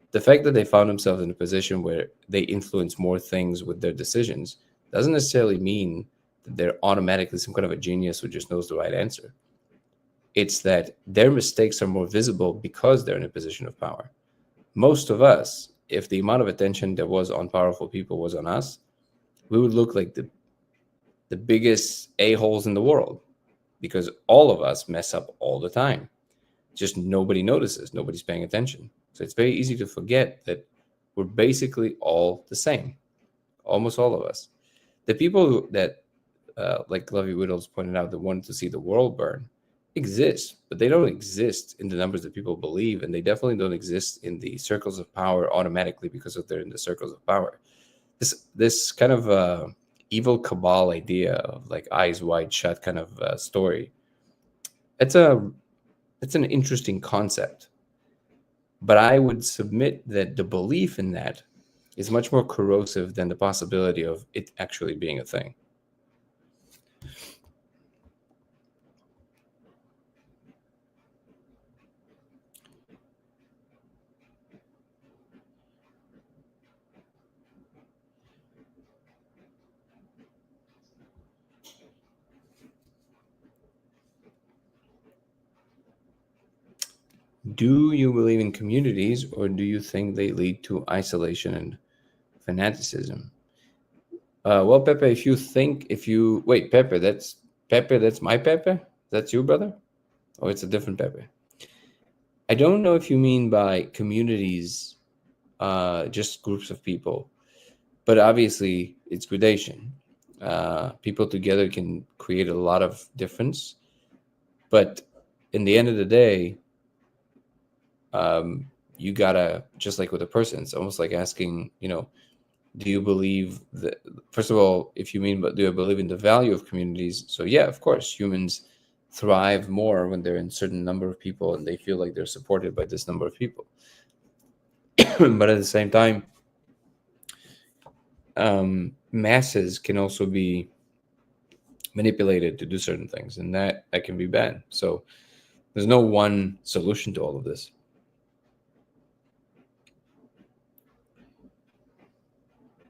The fact that they found themselves in a position where they influence more things with their decisions doesn't necessarily mean that they're automatically some kind of a genius who just knows the right answer. It's that their mistakes are more visible because they're in a position of power. Most of us, if the amount of attention that was on powerful people was on us, we would look like the biggest a-holes in the world, because all of us mess up all the time. Just nobody notices, nobody's paying attention. So it's very easy to forget that we're basically all the same, almost all of us. The people that, like Lovey Whittles pointed out, that wanted to see the world burn exist, but they don't exist in the numbers that people believe, and they definitely don't exist in the circles of power automatically because of they're in the circles of power. This kind of evil cabal idea of like eyes wide shut kind of story. It's a it's an interesting concept, but I would submit that the belief in that is much more corrosive than the possibility of it actually being a thing. Do you believe in communities, or do you think they lead to isolation and fanaticism? Well, Pepe, if you wait, Pepe, that's my Pepe. That's you, brother, or it's a different Pepe. I don't know if you mean by communities, just groups of people, but obviously it's gradation. People together can create a lot of difference, but in the end of the day, you gotta, just like with a person, it's almost like asking, do you believe that, first of all, if you mean, but do I believe in the value of communities? So yeah, of course, humans thrive more when they're in certain number of people and they feel like they're supported by this number of people. But at the same time, masses can also be manipulated to do certain things, and that can be bad. So there's no one solution to all of this.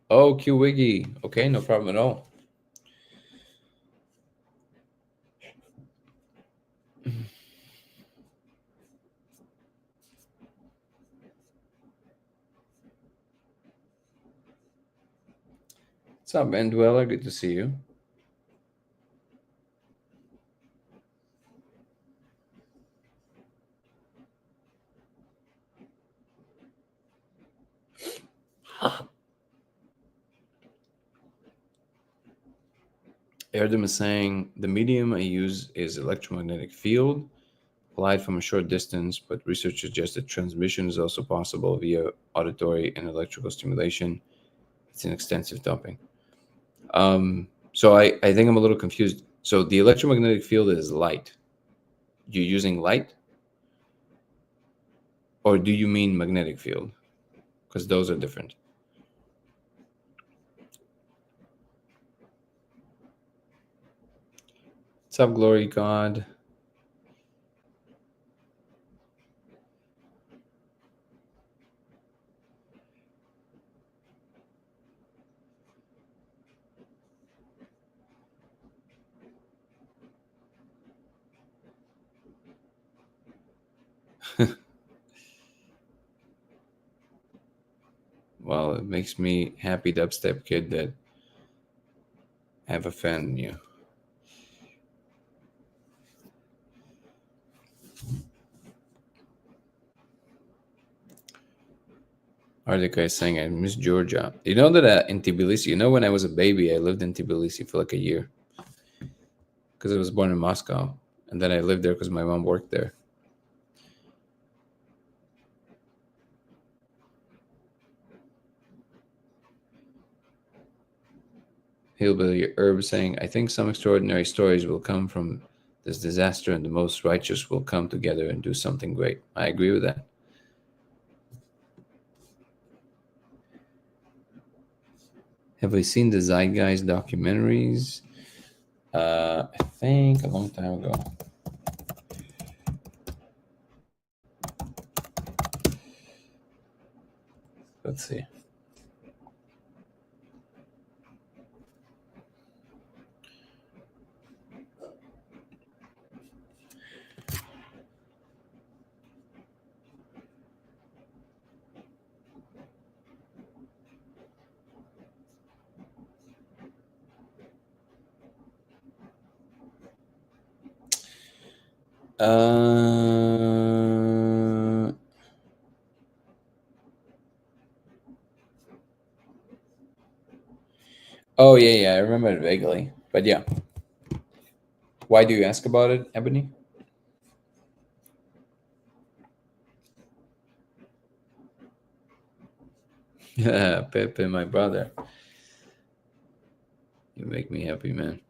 Oh, Q Wiggy. Okay, no problem at all. What's up, Ben Dweller? Good to see you. Erdem is saying the medium I use is electromagnetic field applied from a short distance, but research suggests that transmission is also possible via auditory and electrical stimulation. It's an extensive topic. So I think I'm a little confused. So the electromagnetic field is light. You're using light, or do you mean magnetic field? Because those are different. What's up, Glory God? Well, it makes me happy, dubstep kid, that I have a fan in you. Artica is saying I miss Georgia. You know that in Tbilisi, when I was a baby, I lived in Tbilisi for like a year because I was born in Moscow, and then I lived there because my mom worked there. Hillbilly Herb saying, I think some extraordinary stories will come from this disaster, and the most righteous will come together and do something great. I agree with that. Have we seen the Zeitgeist documentaries? I think a long time ago. Let's see. Uh, oh, yeah, I remember it vaguely. But yeah. Why do you ask about it, Ebony? Yeah, Pepe, my brother. You make me happy, man.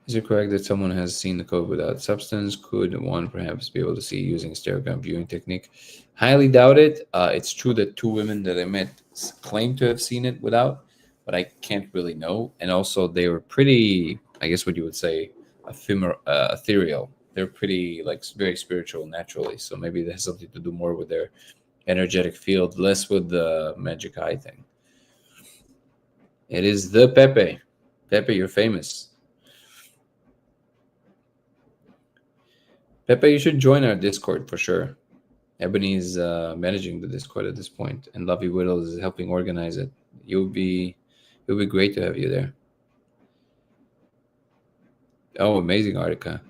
Is it correct that someone has seen the code without substance? Could one perhaps be able to see using stereogram viewing technique? Highly doubt it. It's true that two women that I met claim to have seen it without, but I can't really know. And also, they were pretty, I guess what you would say, ethereal. They're pretty, like, very spiritual naturally. So maybe that has something to do more with their energetic field, less with the magic eye thing. It is the Pepe. Pepe, you're famous. Pepe, you should join our Discord for sure. Ebony is managing the Discord at this point, and Lovey Whittle is helping organize it. It would be great to have you there. Oh, amazing, Artica.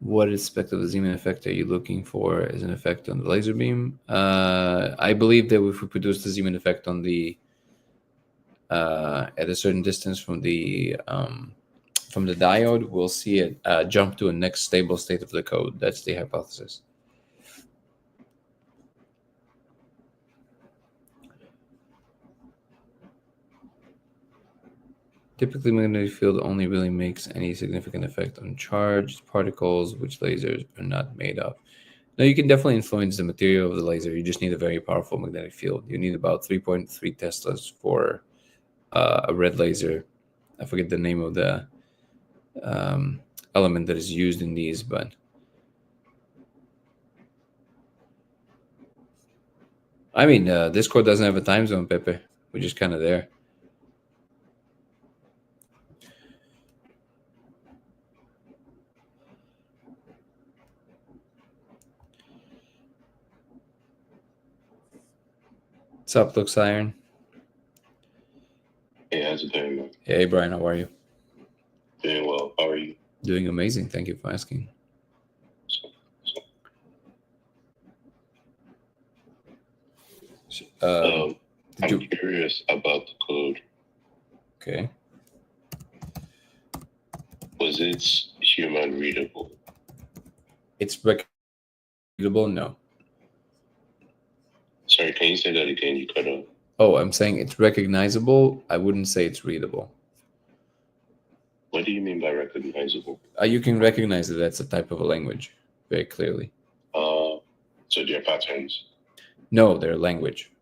What aspect of the Zeeman effect are you looking for as an effect on the laser beam? I believe that if we produce the Zeeman effect on the at a certain distance from the diode, we'll see it jump to a next stable state of the code. That's the hypothesis. Typically, magnetic field only really makes any significant effect on charged particles, which lasers are not made of. Now, you can definitely influence the material of the laser. You just need a very powerful magnetic field. You need about 3.3 Teslas for a red laser. I forget the name of the element that is used in these, but I mean, Discord doesn't have a time zone, Pepe. We're just kind of there. What's up, Lux Iron? Hey, how's it going, man? Hey, Brian, how are you? Doing well. How are you? Doing amazing. Thank you for asking. I'm curious about the code. Okay. Was it human readable? It's readable? No. Sorry, can you say that again? You cut off. Oh, I'm saying it's recognizable. I wouldn't say it's readable. What do you mean by recognizable? You can recognize that that's a type of a language very clearly. So they're patterns? No, they're language.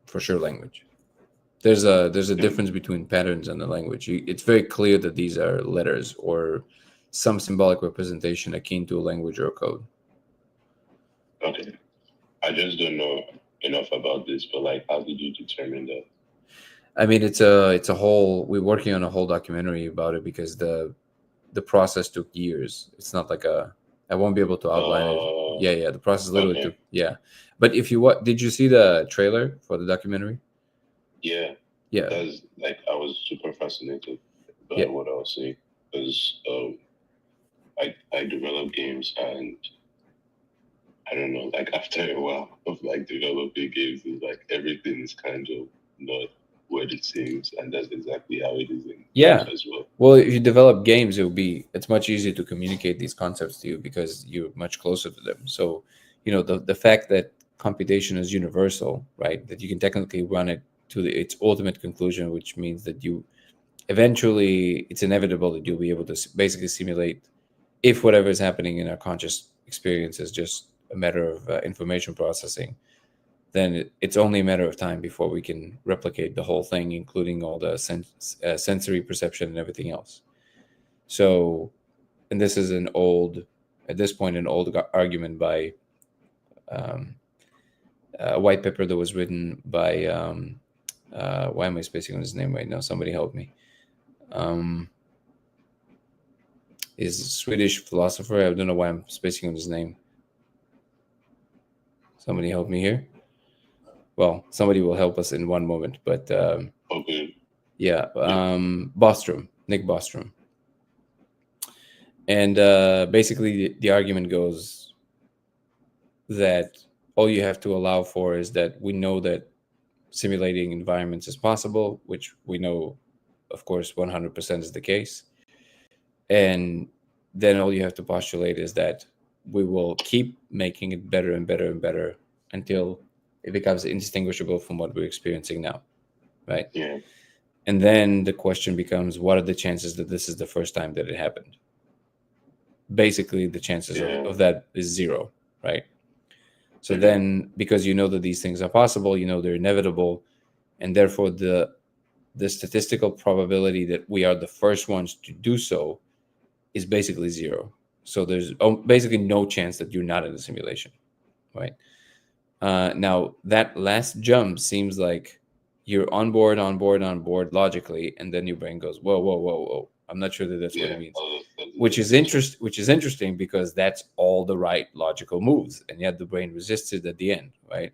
For sure, language. There's a difference between patterns and the language. It's very clear that these are letters or some symbolic representation akin to a language or a code. Okay. I just don't know enough about this, but like, how did you determine that? I mean, it's a whole. We're working on a whole documentary about it because the process took years. It's not like I won't be able to outline it. Yeah. The process literally took. Yeah, but if you did you see the trailer for the documentary? Yeah. Yeah. That's like I was super fascinated by what I was seeing because I develop games and I don't know, like after a while of like developing games, it's like everything is kind of not what it seems, and that's exactly how it is in games as well. Well, if you develop games, it's much easier to communicate these concepts to you because you're much closer to them. So, the fact that computation is universal, right? That you can technically run it to its ultimate conclusion, which means that you eventually, it's inevitable that you'll be able to basically simulate if whatever is happening in our conscious experience is just a matter of information processing, then it's only a matter of time before we can replicate the whole thing, including all the sensory perception and everything else. So, and this is at this point, an old argument by a white paper that was written by, why am I spacing on his name right now? Somebody help me. Is a Swedish philosopher. I don't know why I'm spacing on his name. Somebody help me here. Well, somebody will help us in one moment, but okay. Yeah, Bostrom, Nick Bostrom. And basically, the argument goes that all you have to allow for is that we know that simulating environments is possible, which we know, of course, 100% is the case. And then all you have to postulate is that we will keep making it better and better and better until it becomes indistinguishable from what we're experiencing now, right? Yeah. And then the question becomes, what are the chances that this is the first time that it happened? Basically, the chances of that is zero, right? So then, because you know that these things are possible, you know they're inevitable, and therefore the statistical probability that we are the first ones to do so is basically zero. So there's basically no chance that you're not in the simulation, right? Now, that last jump seems like you're on board logically, and then your brain goes, whoa, whoa, whoa, whoa. I'm not sure that that's what it means. Which is interesting because that's all the right logical moves, and yet the brain resists it at the end, right?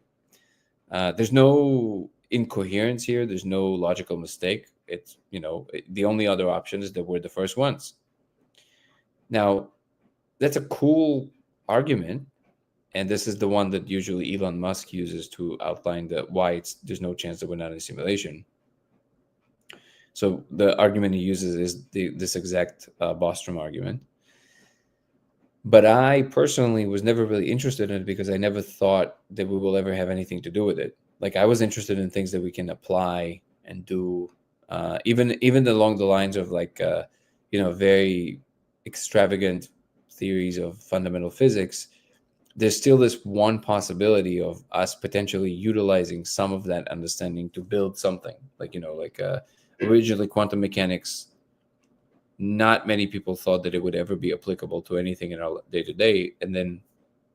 There's no incoherence here. There's no logical mistake. It's, the only other option is that we're the first ones. Now, that's a cool argument, and this is the one that usually Elon Musk uses to outline why there's no chance that we're not in a simulation. So the argument he uses is this exact Bostrom argument. But I personally was never really interested in it because I never thought that we will ever have anything to do with it. Like I was interested in things that we can apply and do, even along the lines of like very extravagant theories of fundamental physics. There's still this one possibility of us potentially utilizing some of that understanding to build something like originally quantum mechanics, not many people thought that it would ever be applicable to anything in our day to day. And then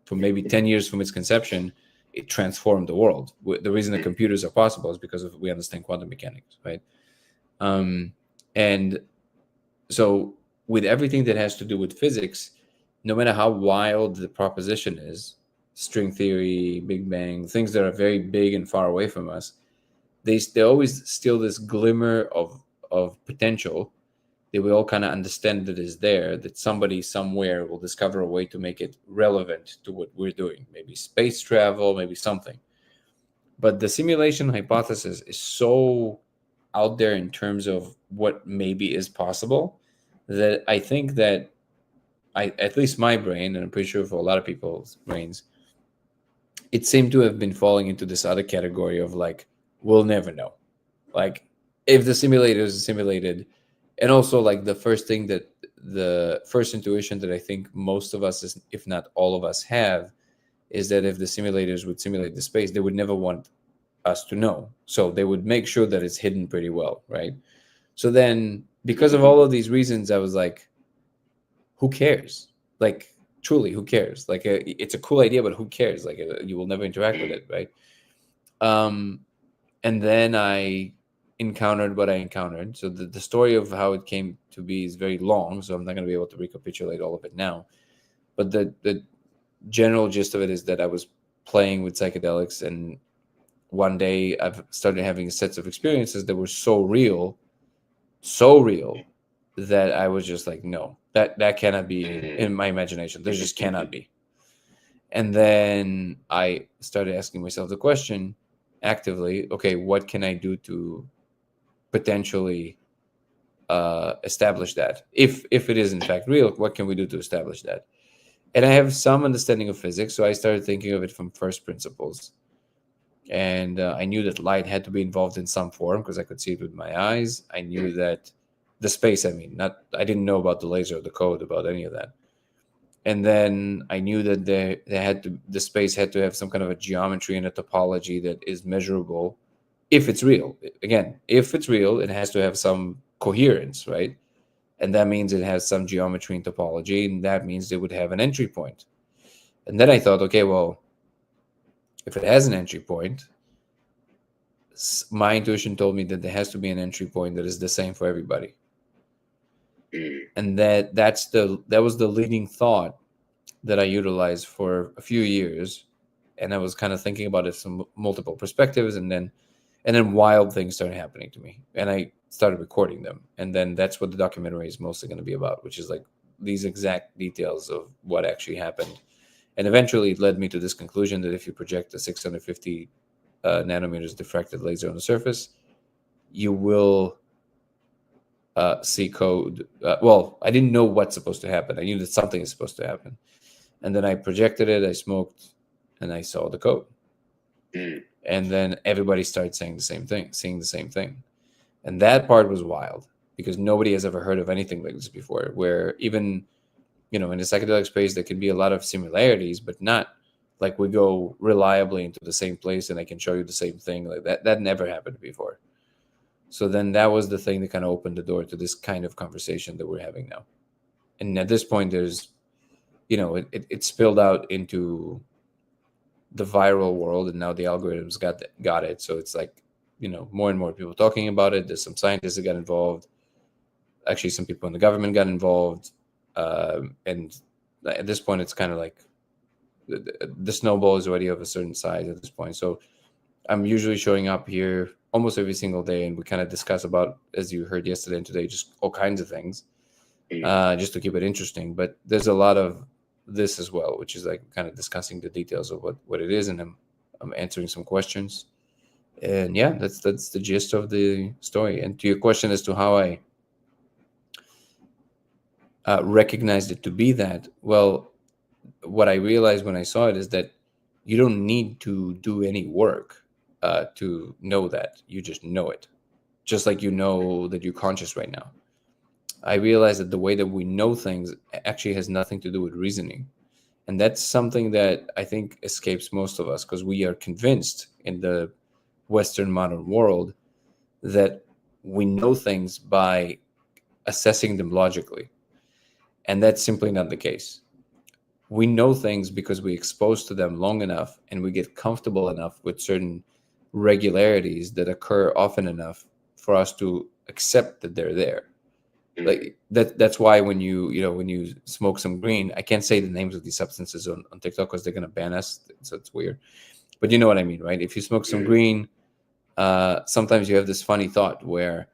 for maybe 10 years from its conception, it transformed the world. The reason that computers are possible is because we understand quantum mechanics, right? And so with everything that has to do with physics, no matter how wild the proposition is, string theory, Big Bang, things that are very big and far away from us, they always still this glimmer of potential that we all kind of understand that is there, that somebody somewhere will discover a way to make it relevant to what we're doing, maybe space travel, maybe something. But the simulation hypothesis is so out there in terms of what maybe is possible that I think that at least my brain, and I'm pretty sure for a lot of people's brains, it seemed to have been falling into this other category of like, we'll never know. Like, if the simulator is simulated, and also like the first intuition that I think most of us, if not all of us, have is that if the simulators would simulate the space, they would never want us to know. So they would make sure that it's hidden pretty well, right? So then, because of all of these reasons, I was like, who cares? Like, truly, who cares? Like, it's a cool idea, but who cares? Like, you will never interact with it, right? And then I encountered what I encountered. So the story of how it came to be is very long, so I'm not going to be able to recapitulate all of it now. But the general gist of it is that I was playing with psychedelics, and one day I've started having sets of experiences that were so real that I was just like, no, that cannot be in my imagination. There just cannot be. And then I started asking myself the question actively, okay, what can I do to potentially establish that? If it is in fact real, what can we do to establish that? And I have some understanding of physics, so I started thinking of it from first principles. And I knew that light had to be involved in some form because I could see it with my eyes. I knew that the space, I didn't know about the laser or the code about any of that. And then I knew that the space had to have some kind of a geometry and a topology that is measurable. If it's real, again, if it's real, it has to have some coherence, right? And that means it has some geometry and topology, and that means it would have an entry point. And then I thought, okay, well, if it has an entry point, my intuition told me that there has to be an entry point that is the same for everybody. And that was the leading thought that I utilized for a few years. And I was kind of thinking about it from multiple perspectives, and then wild things started happening to me, and I started recording them. And then that's what the documentary is mostly going to be about, which is like these exact details of what actually happened. And eventually it led me to this conclusion that if you project a 650 nanometers diffracted laser on the surface, you will see code. Well, I didn't know what's supposed to happen. I knew that something is supposed to happen. And then I projected it, I smoked, and I saw the code. And then everybody started saying the same thing, seeing the same thing. And that part was wild because nobody has ever heard of anything like this before, where even, in the psychedelic space, there can be a lot of similarities, but not like we go reliably into the same place and I can show you the same thing. Like that never happened before. So then that was the thing that kind of opened the door to this kind of conversation that we're having now. And at this point, there's, it spilled out into the viral world, and now the algorithms got it. So it's like, more and more people talking about it. There's some scientists that got involved. Actually, some people in the government got involved. And at this point, it's kind of like the snowball is already of a certain size at this point. So I'm usually showing up here almost every single day, and we kind of discuss about, as you heard yesterday and today, just all kinds of things, just to keep it interesting. But there's a lot of this as well, which is like kind of discussing the details of what it is, and I'm answering some questions. And yeah, that's the gist of the story. And to your question as to how I recognized it to be that, well, what I realized when I saw it is that you don't need to do any work to know that. You just know it, just like you know that you're conscious right now. I realized that the way that we know things actually has nothing to do with reasoning. And that's something that I think escapes most of us because we are convinced in the Western modern world that we know things by assessing them logically. And that's simply not the case. We know things because we exposed to them long enough and we get comfortable enough with certain regularities that occur often enough for us to accept that they're there. Like that's why when when you smoke some green, I can't say the names of these substances on TikTok because they're gonna ban us, so it's weird. But you know what I mean, right? If you smoke some green, sometimes you have this funny thought where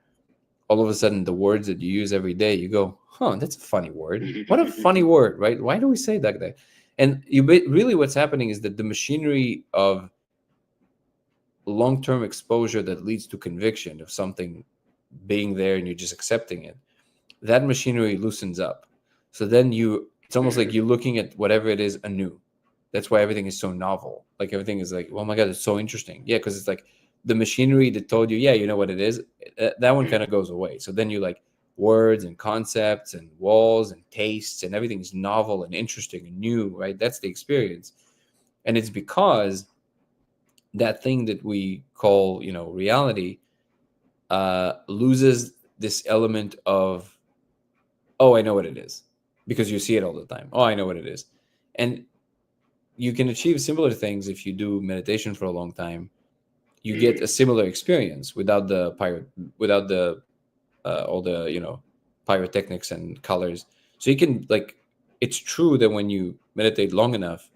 all of a sudden the words that you use every day, you go, huh, that's a funny word. What a funny word, right? Why do we say that? And really what's happening is that the machinery of long-term exposure that leads to conviction of something being there and you're just accepting it, that machinery loosens up. So then it's almost like you're looking at whatever it is anew. That's why everything is so novel. Like everything is like, oh my God, it's so interesting. Yeah, because it's like the machinery that told you, yeah, you know what it is, that one kind of goes away. So then you like words and concepts and walls and tastes and everything is novel and interesting and new, right? That's the experience. And it's because that thing that we call, reality, loses this element of, oh, I know what it is, because you see it all the time. Oh, I know what it is. And you can achieve similar things if you do meditation for a long time. You get a similar experience without the without the all the pyrotechnics and colors. So you can like, it's true that when you meditate long enough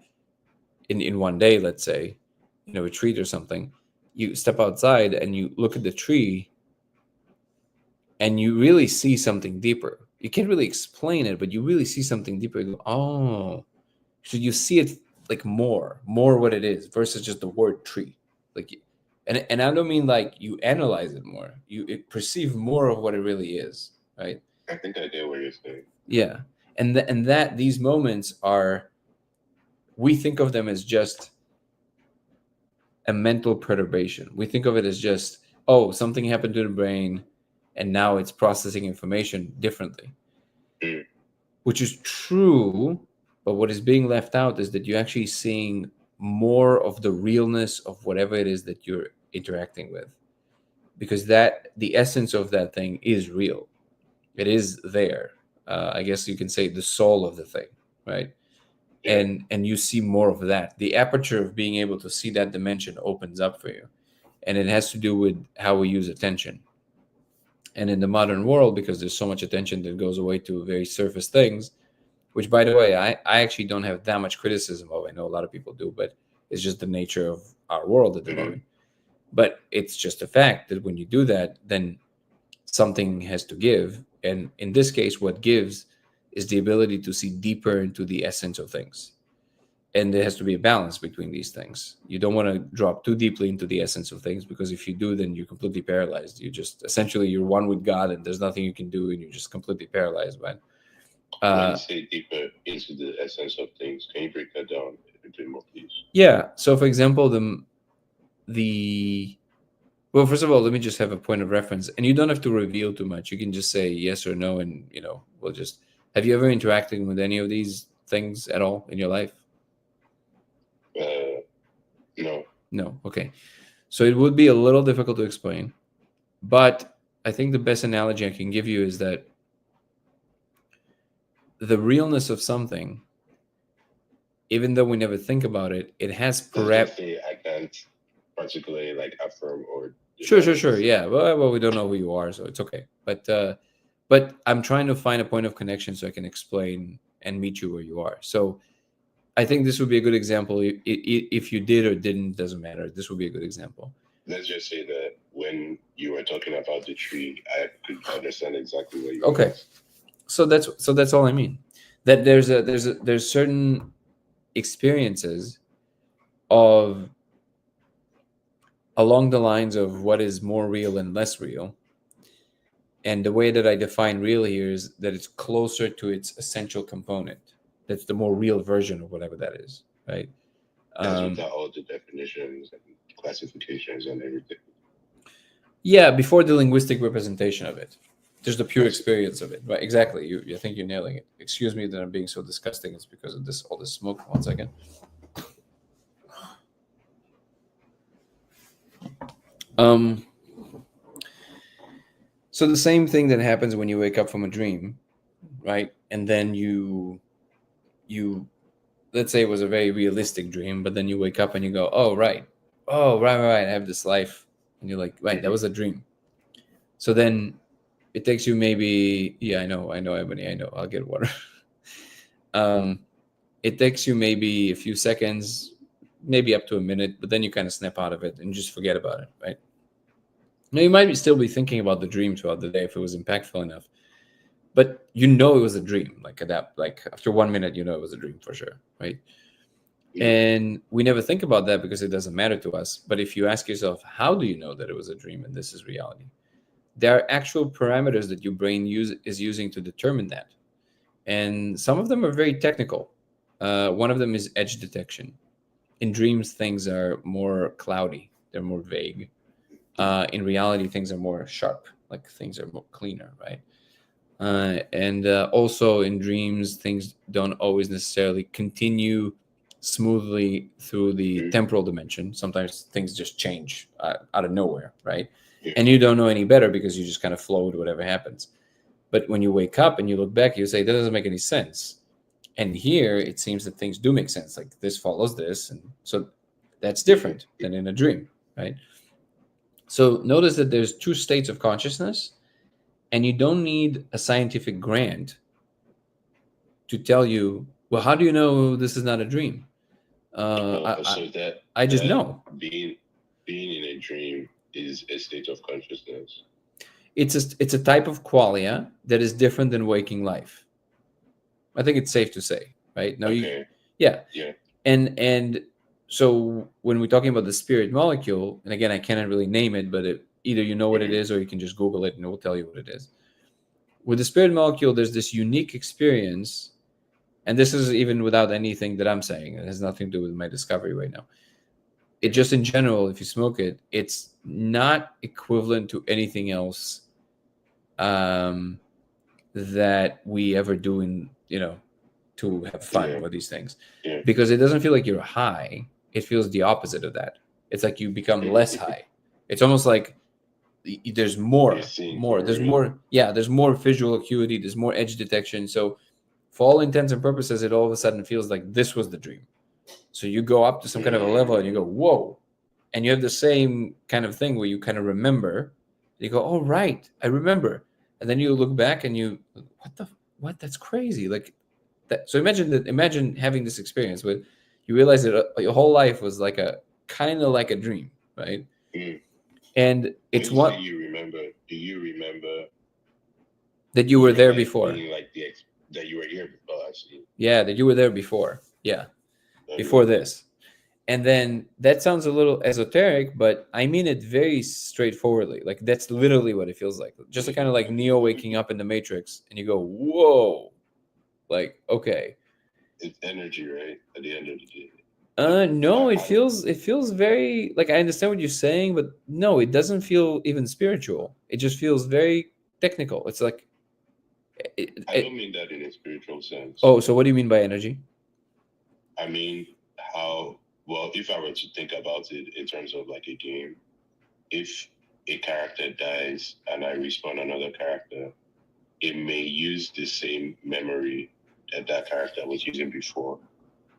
in one day, let's say, in a retreat or something, you step outside and you look at the tree and you really see something deeper. You can't really explain it, but you really see something deeper. You go, oh, so you see it like more what it is versus just the word tree. Like, and I don't mean like you analyze it more. You perceive more of what it really is, right? I think I get what you're saying. Yeah, and that these moments are, we think of them as just a mental perturbation. We think of it as just, oh, something happened to the brain, and now it's processing information differently, which is true. But what is being left out is that you're actually seeing more of the realness of whatever it is that you're interacting with, because that the essence of that thing is real. It is there. I guess you can say the soul of the thing, right? And you see more of that. The aperture of being able to see that dimension opens up for you, and it has to do with how we use attention. And in the modern world, because there's so much attention that goes away to very surface things, which by the way, I actually don't have that much criticism of. I know a lot of people do, but it's just the nature of our world at the moment. But it's just a fact that when you do that, then something has to give. And in this case, what gives is the ability to see deeper into the essence of things. And there has to be a balance between these things. You don't want to drop too deeply into the essence of things, because if you do, then you're completely paralyzed. You just essentially, you're one with God and there's nothing you can do, and you're just completely paralyzed. But when you say deeper into the essence of things, can you break that down a bit more, please? Yeah. So for example, the well, first of all, let me just have a point of reference, and you don't have to reveal too much. You can just say yes or no, and we'll just. Have you ever interacted with any of these things at all in your life? No. No. Okay. So it would be a little difficult to explain, but I think the best analogy I can give you is that the realness of something, even though we never think about it, it has I can't particularly like affirm or. Sure. Yeah. Well, we don't know who you are, so it's okay. But I'm trying to find a point of connection so I can explain and meet you where you are. So I think this would be a good example. If you did or didn't, doesn't matter. This would be a good example. Let's just say that when you were talking about the tree, I could understand exactly where you Okay. So that's all I mean. that there's certain experiences of along the lines of what is more real and less real. And the way that I define real here is that it's closer to its essential component. That's the more real version of whatever that is, right? That's without all the definitions and classifications and everything. Yeah, before the linguistic representation of it. Just the pure I see. experience of it. Right, exactly. I think you're nailing it. Excuse me that I'm being so disgusting. It's because of all this smoke. 1 second. Um, so the same thing that happens when you wake up from a dream, right? And then you let's say it was a very realistic dream, but then you wake up and you go, oh right, I have this life, and you're like, right, that was a dream. So then it takes you maybe, yeah, I know, Ebony, I know, I'll get water. um, it takes you maybe a few seconds, maybe up to a minute, but then you kind of snap out of it and just forget about it, right? Now you might still be thinking about the dream throughout the day if it was impactful enough, but you know it was a dream. Like like after 1 minute, you know it was a dream for sure, right? Yeah. And we never think about that because it doesn't matter to us. But if you ask yourself, how do you know that it was a dream and this is reality? There are actual parameters that your brain is using to determine that. And some of them are very technical. One of them is edge detection. In dreams, things are more cloudy, they're more vague. In reality, things are more sharp, like things are more cleaner, right? And also in dreams, things don't always necessarily continue smoothly through the Mm-hmm. temporal dimension. Sometimes things just change out of nowhere, right? Yeah. And you don't know any better because you just kind of flow with whatever happens. But when you wake up and you look back, you say, that doesn't make any sense. And here it seems that things do make sense. Like this follows this. And so that's different than in a dream, right? So notice that there's two states of consciousness, and you don't need a scientific grant to tell you, well, how do you know this is not a dream? So that I just that know. being in a dream is a state of consciousness. It's a type of qualia that is different than waking life. I think it's safe to say, right? No, Okay. yeah, Yeah. and so when we're talking about the spirit molecule, and again, I cannot really name it, but either you know what it is or you can just Google it and it will tell you what it is. With the spirit molecule, there's this unique experience, and this is even without anything that I'm saying. It has nothing to do with my discovery right now. It just in general, if you smoke it, it's not equivalent to anything else um, that we ever do in to have fun with these things, Yeah. because it doesn't feel like you're high. It feels the opposite of that. It's like you become less high. It's almost like there's more, there's real. more. Yeah, there's more visual acuity. There's more edge detection. So for all intents and purposes, it all of a sudden feels like this was the dream. So you go up to some kind of a level and you go, whoa. And you have the same kind of thing where you kind of remember. You go, oh, right, I remember. And then you look back and you, what? That's crazy. Like that. So imagine having this experience where you realize that your whole life was like a kind of like a dream, right? Mm. And it's what do you remember that you were there like before. being like that you were here before, actually? Yeah, that you were there before. Yeah, before this. And then that sounds a little esoteric, but I mean it very straightforwardly. Like that's literally what it feels like. Just kind of like Neo waking up in the Matrix, and you go, "Whoa!" Like, okay. It's energy, right? At the end of the day. No, it feels very like I understand what you're saying, but no, it doesn't feel even spiritual. It just feels very technical. It's like, I don't mean that in a spiritual sense. oh, so what do you mean by energy? I mean how, well, if I were to think about it in terms of like a game, if a character dies and I respawn another character, it may use the same memory that character was using before.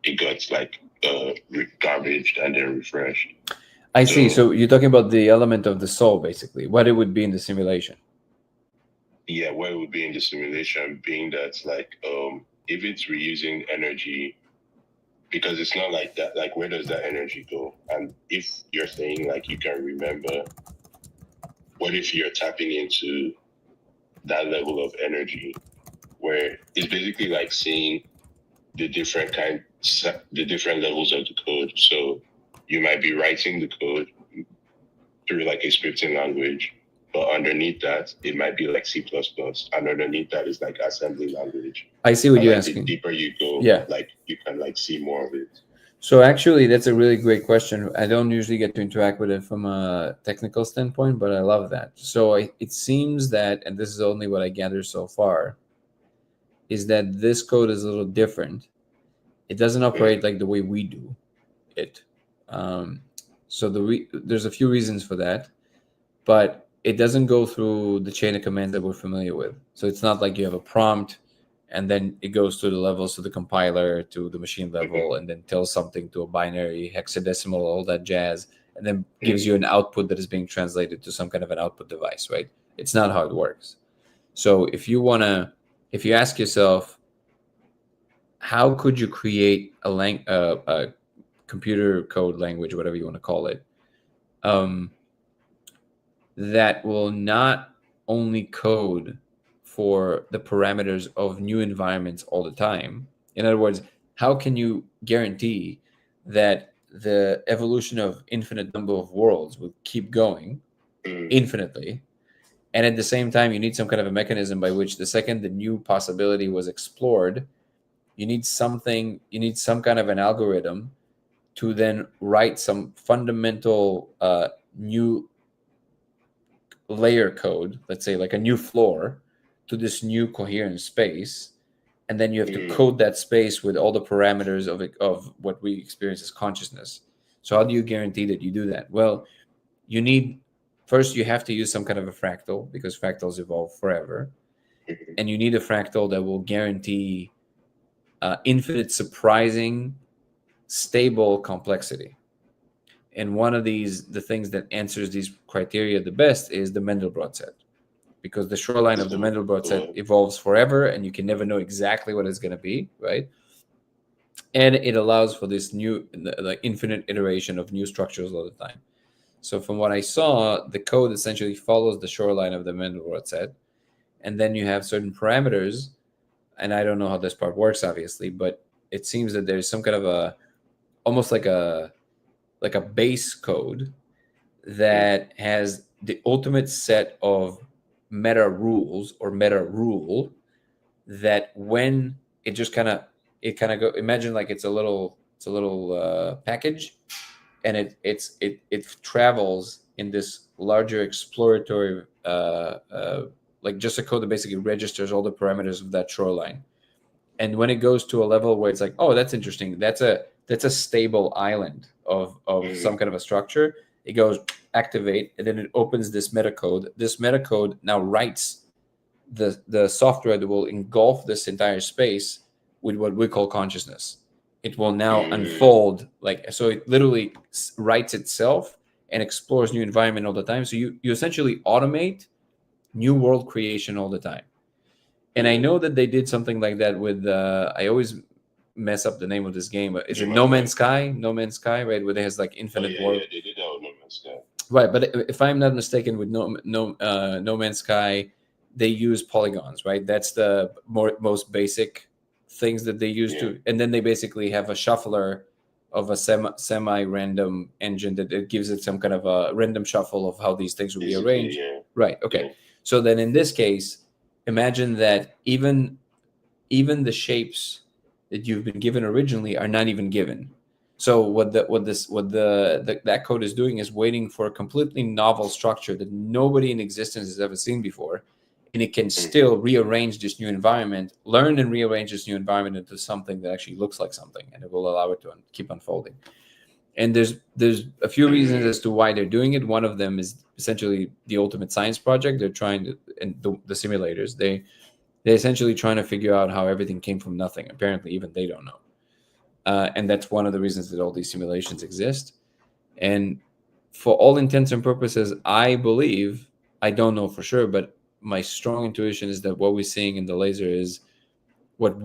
It got like garbaged and then refreshed. I see. So you're talking about the element of the soul, basically, what it would be in the simulation. Yeah, what it would be in the simulation, being that like if it's reusing energy, because it's not like that, like where does that energy go? And if you're saying like you can remember, what if you're tapping into that level of energy where it's basically like seeing the the different levels of the code. So you might be writing the code through like a scripting language, but underneath that, it might be like C++, and underneath that is like assembly language. I see what And you're like the asking. deeper you go, Yeah. like you can like see more of it. So actually, that's a really great question. I don't usually get to interact with it from a technical standpoint, but I love that. So it seems that, and this is only what I gather so far, is that this code is a little different. It doesn't operate like the way we do it. Um, so there's a few reasons for that, but it doesn't go through the chain of commands that we're familiar with. So it's not like you have a prompt and then it goes to the levels to the compiler to the machine level and then tells something to a binary, hexadecimal, all that jazz, and then gives you an output that is being translated to some kind of an output device, right? It's not how it works. So if you ask yourself, how could you create a computer code language, whatever you want to call it, um, that will not only code for the parameters of new environments all the time. In other words, how can you guarantee that the evolution of infinite number of worlds will keep going infinitely? And at the same time, you need some kind of a mechanism by which the second the new possibility was explored, you need some kind of an algorithm to then write some fundamental new layer code, let's say like a new floor to this new coherent space, and then you have to code that space with all the parameters of what we experience as consciousness. So how do you guarantee that you do that? Well, you need, first you have to use some kind of a fractal because fractals evolve forever, and you need a fractal that will guarantee infinite surprising stable complexity. And one of the things that answers these criteria the best is the Mandelbrot set, because the shoreline of the Mandelbrot set evolves forever and you can never know exactly what it's going to be, right? And it allows for this new, like infinite iteration of new structures all the time. So from what I saw, the code essentially follows the shoreline of the Mandelbrot set. And then you have certain parameters, and I don't know how this part works, obviously, but it seems that there's some kind of almost like a base code that has the ultimate set of meta rules or meta rule that when it go, imagine like it's a little package, and it travels in this larger exploratory like just a code that basically registers all the parameters of that shoreline. And when it goes to a level where it's like, oh, that's interesting, that's a stable island of some kind of a structure, it goes activate, and then it opens this metacode. This metacode now writes the software that will engulf this entire space with what we call consciousness. It will now unfold, like, so it literally writes itself and explores new environment all the time. So you essentially automate new world creation all the time. And I know that they did something like that with I always mess up the name of this game. Is it No Man's Sky? No Man's Sky, right? Where it has like infinite world. Yeah, they did that with No Man's Sky. Right, but if I'm not mistaken, with No Man's Sky, they use polygons, right? That's the most basic things that they use to, and then they basically have a shuffler of a semi-random engine that it gives it some kind of a random shuffle of how these things will be arranged. Yeah. Right. Okay. Yeah. So then in this case, imagine that even the shapes that you've been given originally are not even given. So that code is doing is waiting for a completely novel structure that nobody in existence has ever seen before, and it can still rearrange this new environment, learn and rearrange this new environment into something that actually looks like something, and it will allow it to keep unfolding. And there's a few reasons as to why they're doing it. One of them is essentially the ultimate science project. They're trying to, and the simulators, they're essentially trying to figure out how everything came from nothing. Apparently, even they don't know. And that's one of the reasons that all these simulations exist. And for all intents and purposes, I believe, I don't know for sure, but my strong intuition is that what we're seeing in the laser is what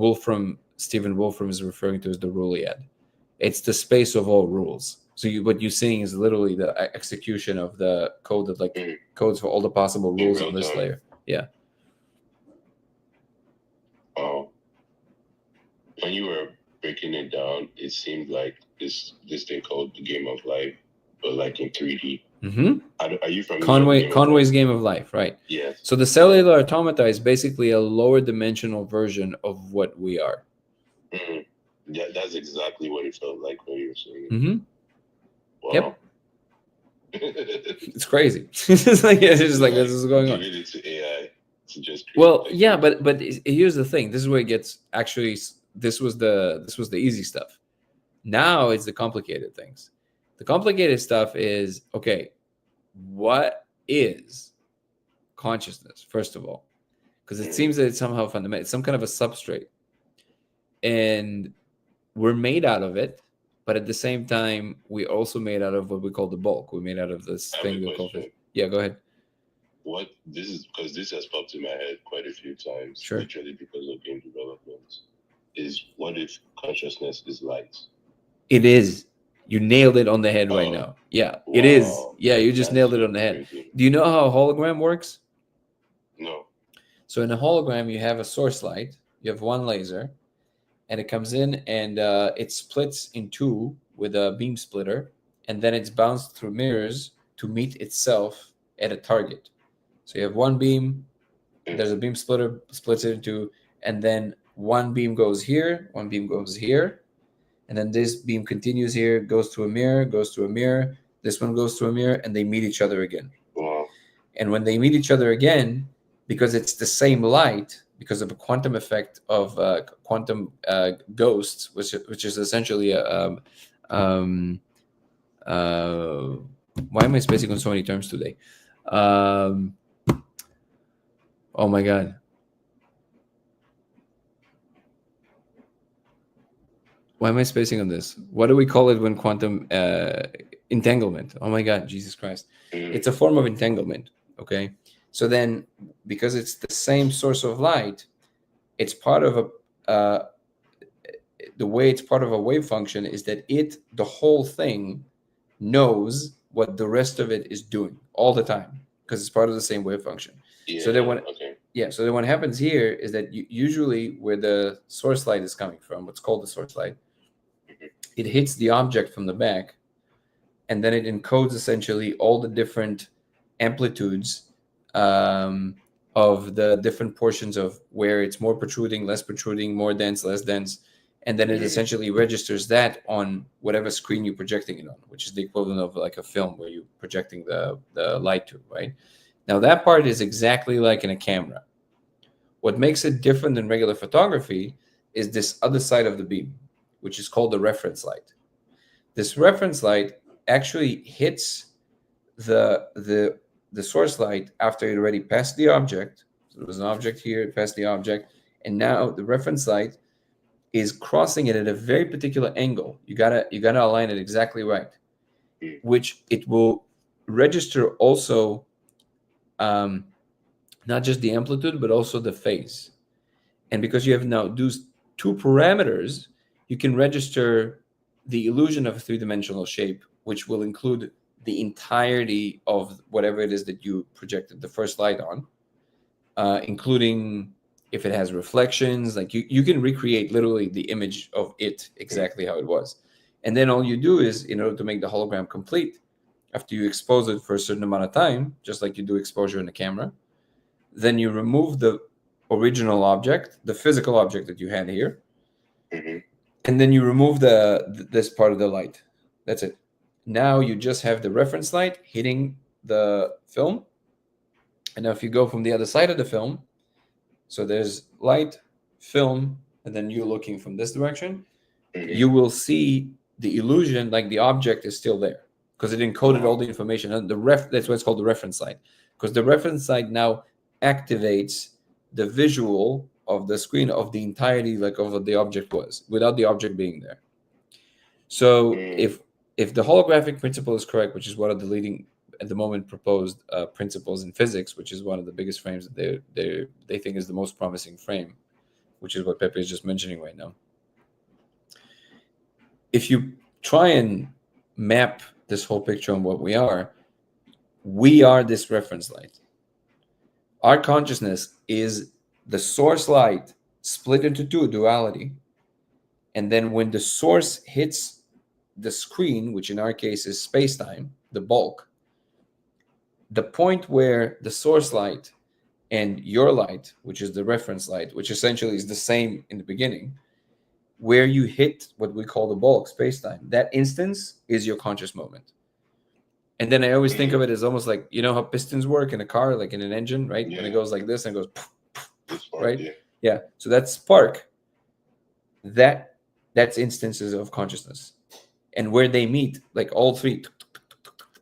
Stephen Wolfram is referring to as the Ruliad. It's the space of all rules. So what you're seeing is literally the execution of the code that codes for all the possible rules on this layer. Yeah. when you were breaking it down, it seemed like this thing called the Game of Life, but like in 3D. Mm-hmm. Are you familiar with the Game of Life? Conway's Game of Life, right? Yes. So the cellular automata is basically a lower dimensional version of what we are. Mm-hmm. Yeah, that's exactly what it felt like when you were saying it. Mm-hmm. Wow. Yep. It's crazy. It's like this is going on. Giving it to AI to just create. Well, yeah, but here's the thing. This is where it gets actually. This was the easy stuff. Now it's the complicated things. The complicated stuff is okay. What is consciousness? First of all, because it seems that it's somehow fundamental. It's some kind of a substrate, and we're made out of it. But at the same time, we also made out of what we call the bulk. We're made out of this thing we call. Yeah, go ahead. What this is, because this has popped in my head quite a few times, Sure. literally because of game development, is what if consciousness is light? It is. You nailed it on the head right now. Yeah, it is. Yeah, you just nailed it on the head. Crazy. Do you know how a hologram works? No. So in a hologram, you have a source light. You have one laser, and it comes in and it splits in two with a beam splitter, and then it's bounced through mirrors to meet itself at a target. So you have one beam, there's a beam splitter, splits it into, and then one beam goes here, one beam goes here, and then this beam continues here, goes to a mirror, goes to a mirror, this one goes to a mirror, and they meet each other again. Wow. And when they meet each other again, because it's the same light, because of a quantum effect of quantum ghosts, which is essentially a why am I spacing on so many terms today? Oh my god. Why am I spacing on this? What do we call it when quantum entanglement? Oh my god, Jesus Christ. It's a form of entanglement, okay? So then, because it's the same source of light, it's part of the way it's part of a wave function is that the whole thing knows what the rest of it is doing all the time because it's part of the same wave function. Yeah, so then what happens here is that usually where the source light is coming from, what's called the source light, it hits the object from the back, and then it encodes essentially all the different amplitudes of the different portions of where it's more protruding, less protruding, more dense, less dense. And then it essentially registers that on whatever screen you're projecting it on, which is the equivalent of like a film where you're projecting the light to, right? Now, that part is exactly like in a camera. What makes it different than regular photography is this other side of the beam, which is called the reference light. This reference light actually hits the source light after it already passed the object. So there was an object here, it passed the object, and now the reference light is crossing it at a very particular angle. You gotta align it exactly right, which it will register also not just the amplitude but also the phase. And because you have now those two parameters, you can register the illusion of a three-dimensional shape, which will include the entirety of whatever it is that you projected the first light on, including if it has reflections. Like you can recreate literally the image of it exactly how it was. And then all you do is, in order to make the hologram complete, after you expose it for a certain amount of time, just like you do exposure in the camera, then you remove the original object, the physical object that you had here, and then you remove this part of the light. That's it. Now you just have the reference light hitting the film. And now if you go from the other side of the film, so there's light, film, and then you're looking from this direction, you will see the illusion like the object is still there because it encoded all the information. And that's why it's called the reference light, because the reference light now activates the visual of the screen of the entirety, like of what the object was, without the object being there. So if the holographic principle is correct, which is one of the leading at the moment proposed principles in physics, which is one of the biggest frames that they think is the most promising frame, which is what Pepe is just mentioning right now. If you try and map this whole picture on what we are this reference light. Our consciousness is the source light split into two, duality, And then when the source hits the screen, which in our case is space-time, the bulk, the point where the source light and your light, which is the reference light, which essentially is the same in the beginning, where you hit what we call the bulk space-time, that instance is your conscious moment. And then I always think of it as almost like, you know how pistons work in a car, like in an engine, right? When it goes like this and it goes, right? Yeah. So that spark, that that's instances of consciousness, and where they meet, like all three,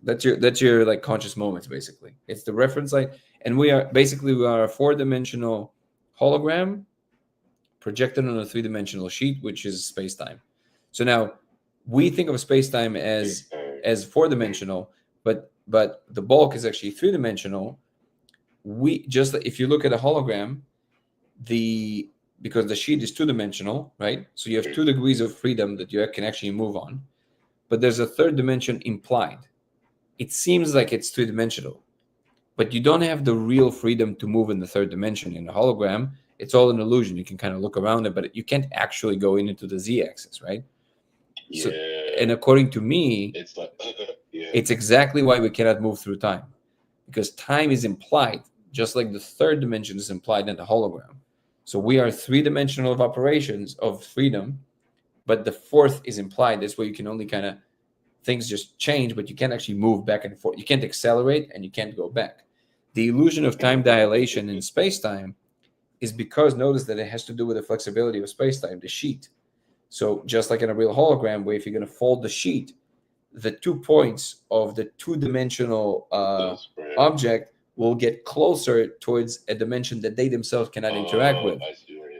that's your like conscious moments. Basically, it's the reference light, and we are a four-dimensional hologram projected on a three-dimensional sheet, which is space-time. So now we think of space-time as four-dimensional, but the bulk is actually three-dimensional. We just, if you look at a hologram, the because the sheet is two-dimensional, right? So you have 2 degrees of freedom that you can actually move on, but there's a third dimension implied. It seems like it's three-dimensional, but you don't have the real freedom to move in the third dimension in the hologram. It's all an illusion. You can kind of look around it, but you can't actually go into the z-axis, right? So, and according to me, it's like it's exactly why we cannot move through time, because time is implied, just like the third dimension is implied in the hologram. So we are three-dimensional of operations of freedom, but the fourth is implied. That's where you can only kind of, things just change, but you can't actually move back and forth. You can't accelerate and you can't go back. The illusion of time dilation in space-time is because, notice that it has to do with the flexibility of space-time, the sheet. So just like in a real hologram, where if you're going to fold the sheet, the 2 points of the two-dimensional object will get closer towards a dimension that they themselves cannot interact with.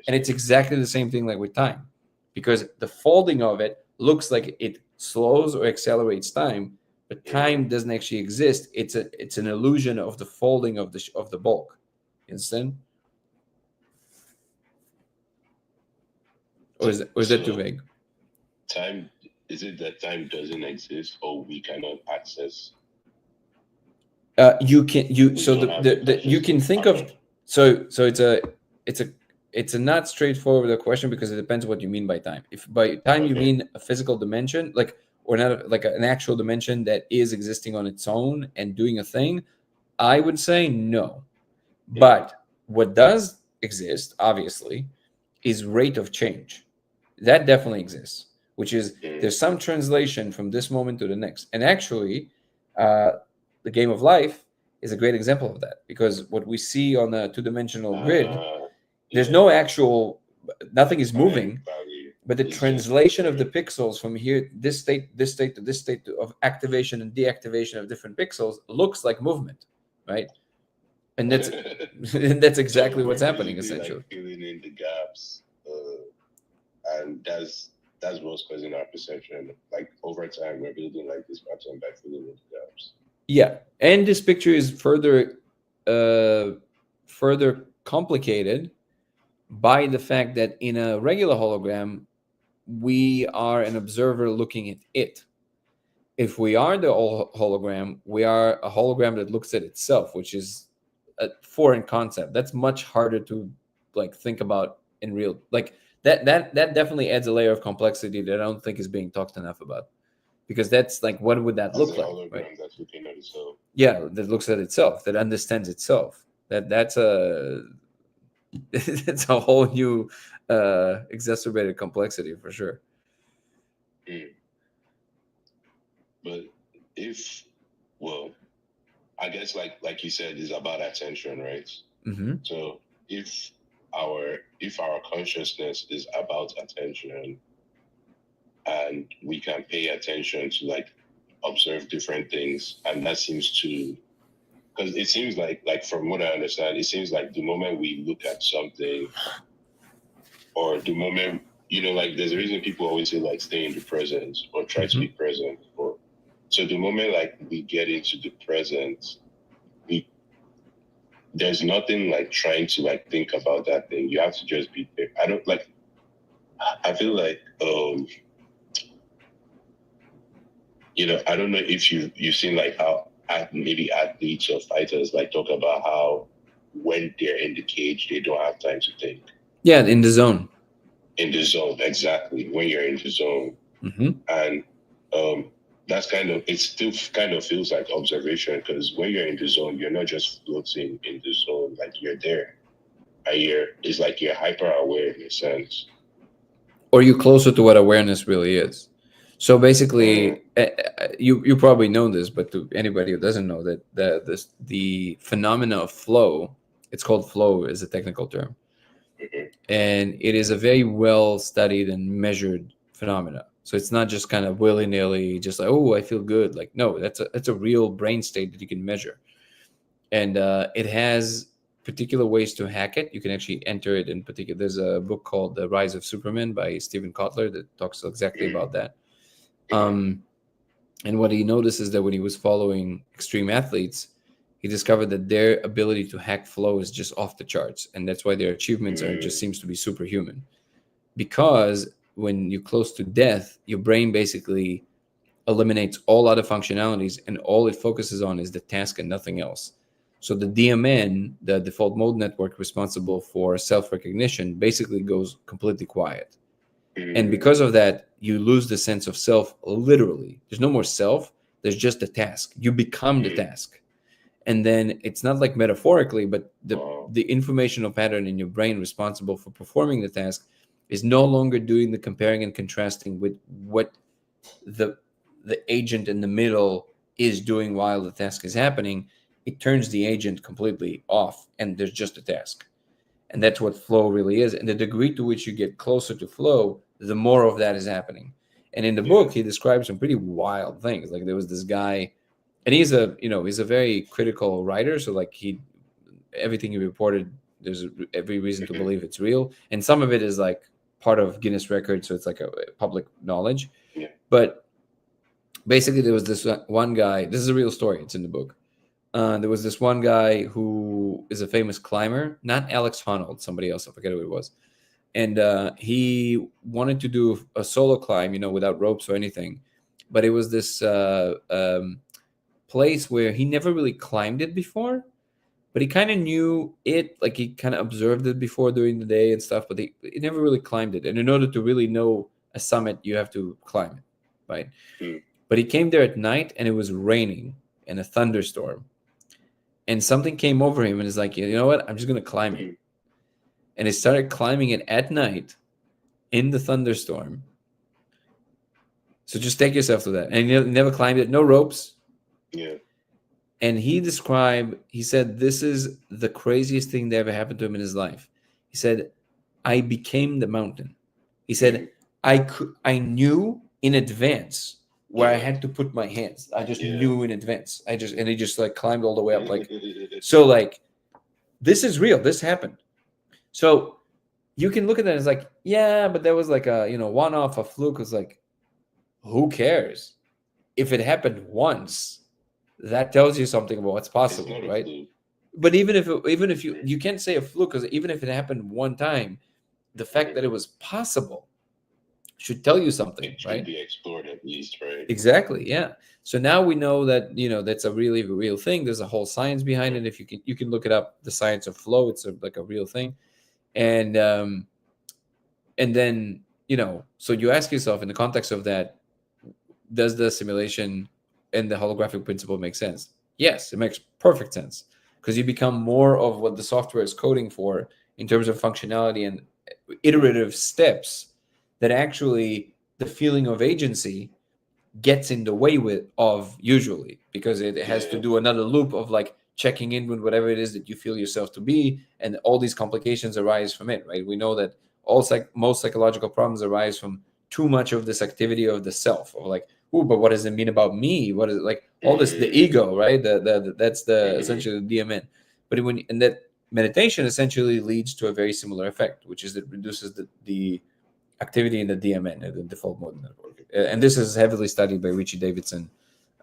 And it's exactly the same thing like with time, because the folding of it looks like it slows or accelerates time, but time doesn't actually exist. It's an illusion of the folding of the bulk. You understand? Or is that too vague? Time, is it that time doesn't exist or we cannot access? You can you can think of, so it's a not straightforward question, because it depends what you mean by time. If by time you mean a physical dimension, like, or not, like an actual dimension that is existing on its own and doing a thing, I would say no. But what does exist, obviously, is rate of change. That definitely exists, which is there's some translation from this moment to the next. And actually, the game of life is a great example of that, because what we see on a two-dimensional grid, there's no actual, nothing is moving, but the translation of the pixels from here, this state to this state of activation and deactivation of different pixels looks like movement, right? And that's and that's exactly what's happening, essentially. Like filling in the gaps, and that's what's causing our perception. Like over time, we're building like this pattern by filling in the gaps. Yeah, and this picture is further complicated by the fact that in a regular hologram, we are an observer looking at it. If we are the hologram, we are a hologram that looks at itself, which is a foreign concept. That's much harder to like think about in real, like that definitely adds a layer of complexity that I don't think is being talked enough about, because that's like, what would that look like, right? That's looking at itself. Yeah, that looks at itself, that understands itself. That's a it's a whole new exacerbated complexity for sure. But if, well, I guess like you said, it's about attention, right? Mm-hmm. So if our consciousness is about attention, and we can pay attention to like observe different things, and that seems to, because it seems like from what I understand, it seems like the moment we look at something, or the moment, like there's a reason people always say like stay in the present or try to be present, or so the moment like we get into the present, there's nothing like trying to like think about that thing. You have to just be there. I feel like I don't know if you've seen like how maybe athletes or fighters like talk about how when they're in the cage they don't have time to think. Yeah, in the zone. in the zone, exactly, when you're in the zone. Mm-hmm. And that's kind of, it still kind of feels like observation, because when you're in the zone, you're not just floating in the zone, like you're there. And it's like you're hyper aware in a sense. Or you closer to what awareness really is. So Mm, basically, you probably know this, but to anybody who doesn't know that the phenomena of flow, it's called flow is a technical term, mhm, and it is a very well studied and measured phenomena. So it's not just kind of willy nilly, just like, oh, I feel good. Like, no, that's a real brain state that you can measure, and it has particular ways to hack it. You can actually enter it in particular. There's a book called The Rise of Superman by Stephen Kotler that talks exactly mhm, about that. mhm, Um, and what he noticed is that when he was following extreme athletes, he discovered that their ability to hack flow is just off the charts, and that's why their achievements are just mm, seems to be superhuman. Because when you're close to death, your brain basically eliminates all other functionalities and all it focuses on is the task and nothing else. So the DMN, the default mode network responsible for self-recognition, basically goes completely quiet. And because mm, of that, you lose the sense of self literally. There's no more self, there's just the task. You become the mm. task. And then it's not like metaphorically, but Wow. the informational pattern in your brain responsible for performing the task is no longer doing the comparing and contrasting with what the the agent in the middle is doing while the task is happening. It turns the agent completely off and there's just a task, and that's what flow really is. And the degree to which you get closer to flow, the more of that is happening. And in the Yeah. book he describes some pretty wild things. Like there was this guy, and he's a very critical writer, so like he everything he reported, there's every reason to Mhm, believe it's real, and some of it is like part of Guinness record, so it's like a public knowledge. yeah. But basically there was this one guy, this is a real story, it's in the book. There was this one guy who is a famous climber, not Alex Honnold, somebody else, I forget who it was. And he wanted to do a solo climb, without ropes or anything. But it was this place where he never really climbed it before, but he kind of knew it, like he kind of observed it before during the day and stuff, but he never really climbed it. And in order to really know a summit, you have to climb it, right? Mm, But he came there at night and it was raining and a thunderstorm. And something came over him and is like, you know what? I'm just going to climb it. mm, And he started climbing it at night in the thunderstorm. So just take yourself to that. And he never climbed it, no ropes. yeah. And he said, this is the craziest thing that ever happened to him in his life. He said, I became the mountain. He said, Mm, I knew in advance where I yeah. had to put my hands. I just Yeah. knew in advance. And he just like climbed all the way up. Like, so like, this is real. This happened. So you can look at that as like, yeah, but that was like a, one off, a fluke. It's like, who cares? If it happened once, that tells you something about what's It's possible, not a right? fluke. But even if you can't say a fluke, because even if it happened one time, the fact Mhm. that it was possible should tell you something, It should right? be explored at least, right? Exactly, yeah. So now we know that that's a really real thing. There's a whole science behind Mm, it. If you can look it up, the science of flow. It's like a real thing. And and then so you ask yourself in the context of that, does the simulation and the holographic principle make sense? Yes, it makes perfect sense, because you become more of what the software is coding for in terms of functionality and iterative steps, that actually the feeling of agency gets in the way with of usually, because it has to yeah. do another loop of like checking in with whatever it is that you feel yourself to be, and all these complications arise from it, right? We know that most psychological problems arise from too much of this activity of the self, of like, oh, but what does it mean about me? What is it, like all this, the Mm, ego, right? That's the mhm, essentially the DMN. But when and that meditation essentially leads to a very similar effect, which is it reduces the activity in the DMN, the default mode network. And this is heavily studied by Richie Davidson